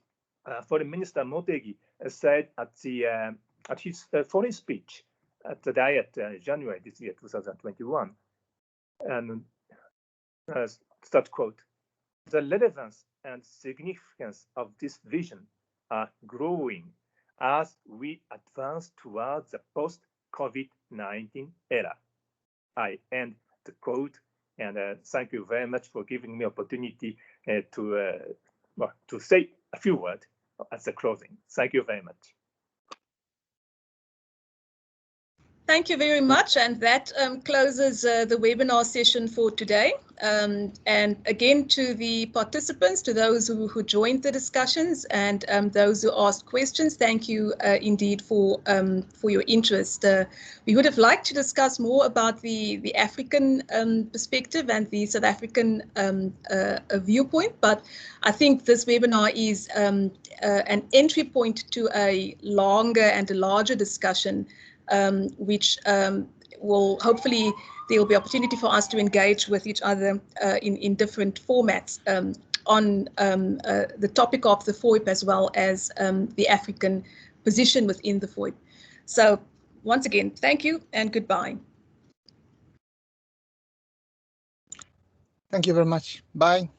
Foreign Minister Motegi said at his foreign speech at the Diet January this year, 2021, and start quote, "The relevance and significance of this vision are growing as we advance towards the post-COVID-19 era." I end the quote, and thank you very much for giving me opportunity to say a few words at the closing. Thank you very much. Thank you very much, and that closes the webinar session for today. And again, to the participants, to those who joined the discussions, and those who asked questions, thank you indeed for your interest. We would have liked to discuss more about the African perspective and the South African viewpoint, but I think this webinar is an entry point to a longer and a larger discussion, which will hopefully there will be opportunity for us to engage with each other in different formats on the topic of the FOIP as well as the African position within the FOIP. So once again, thank you and goodbye. Thank you very much. Bye.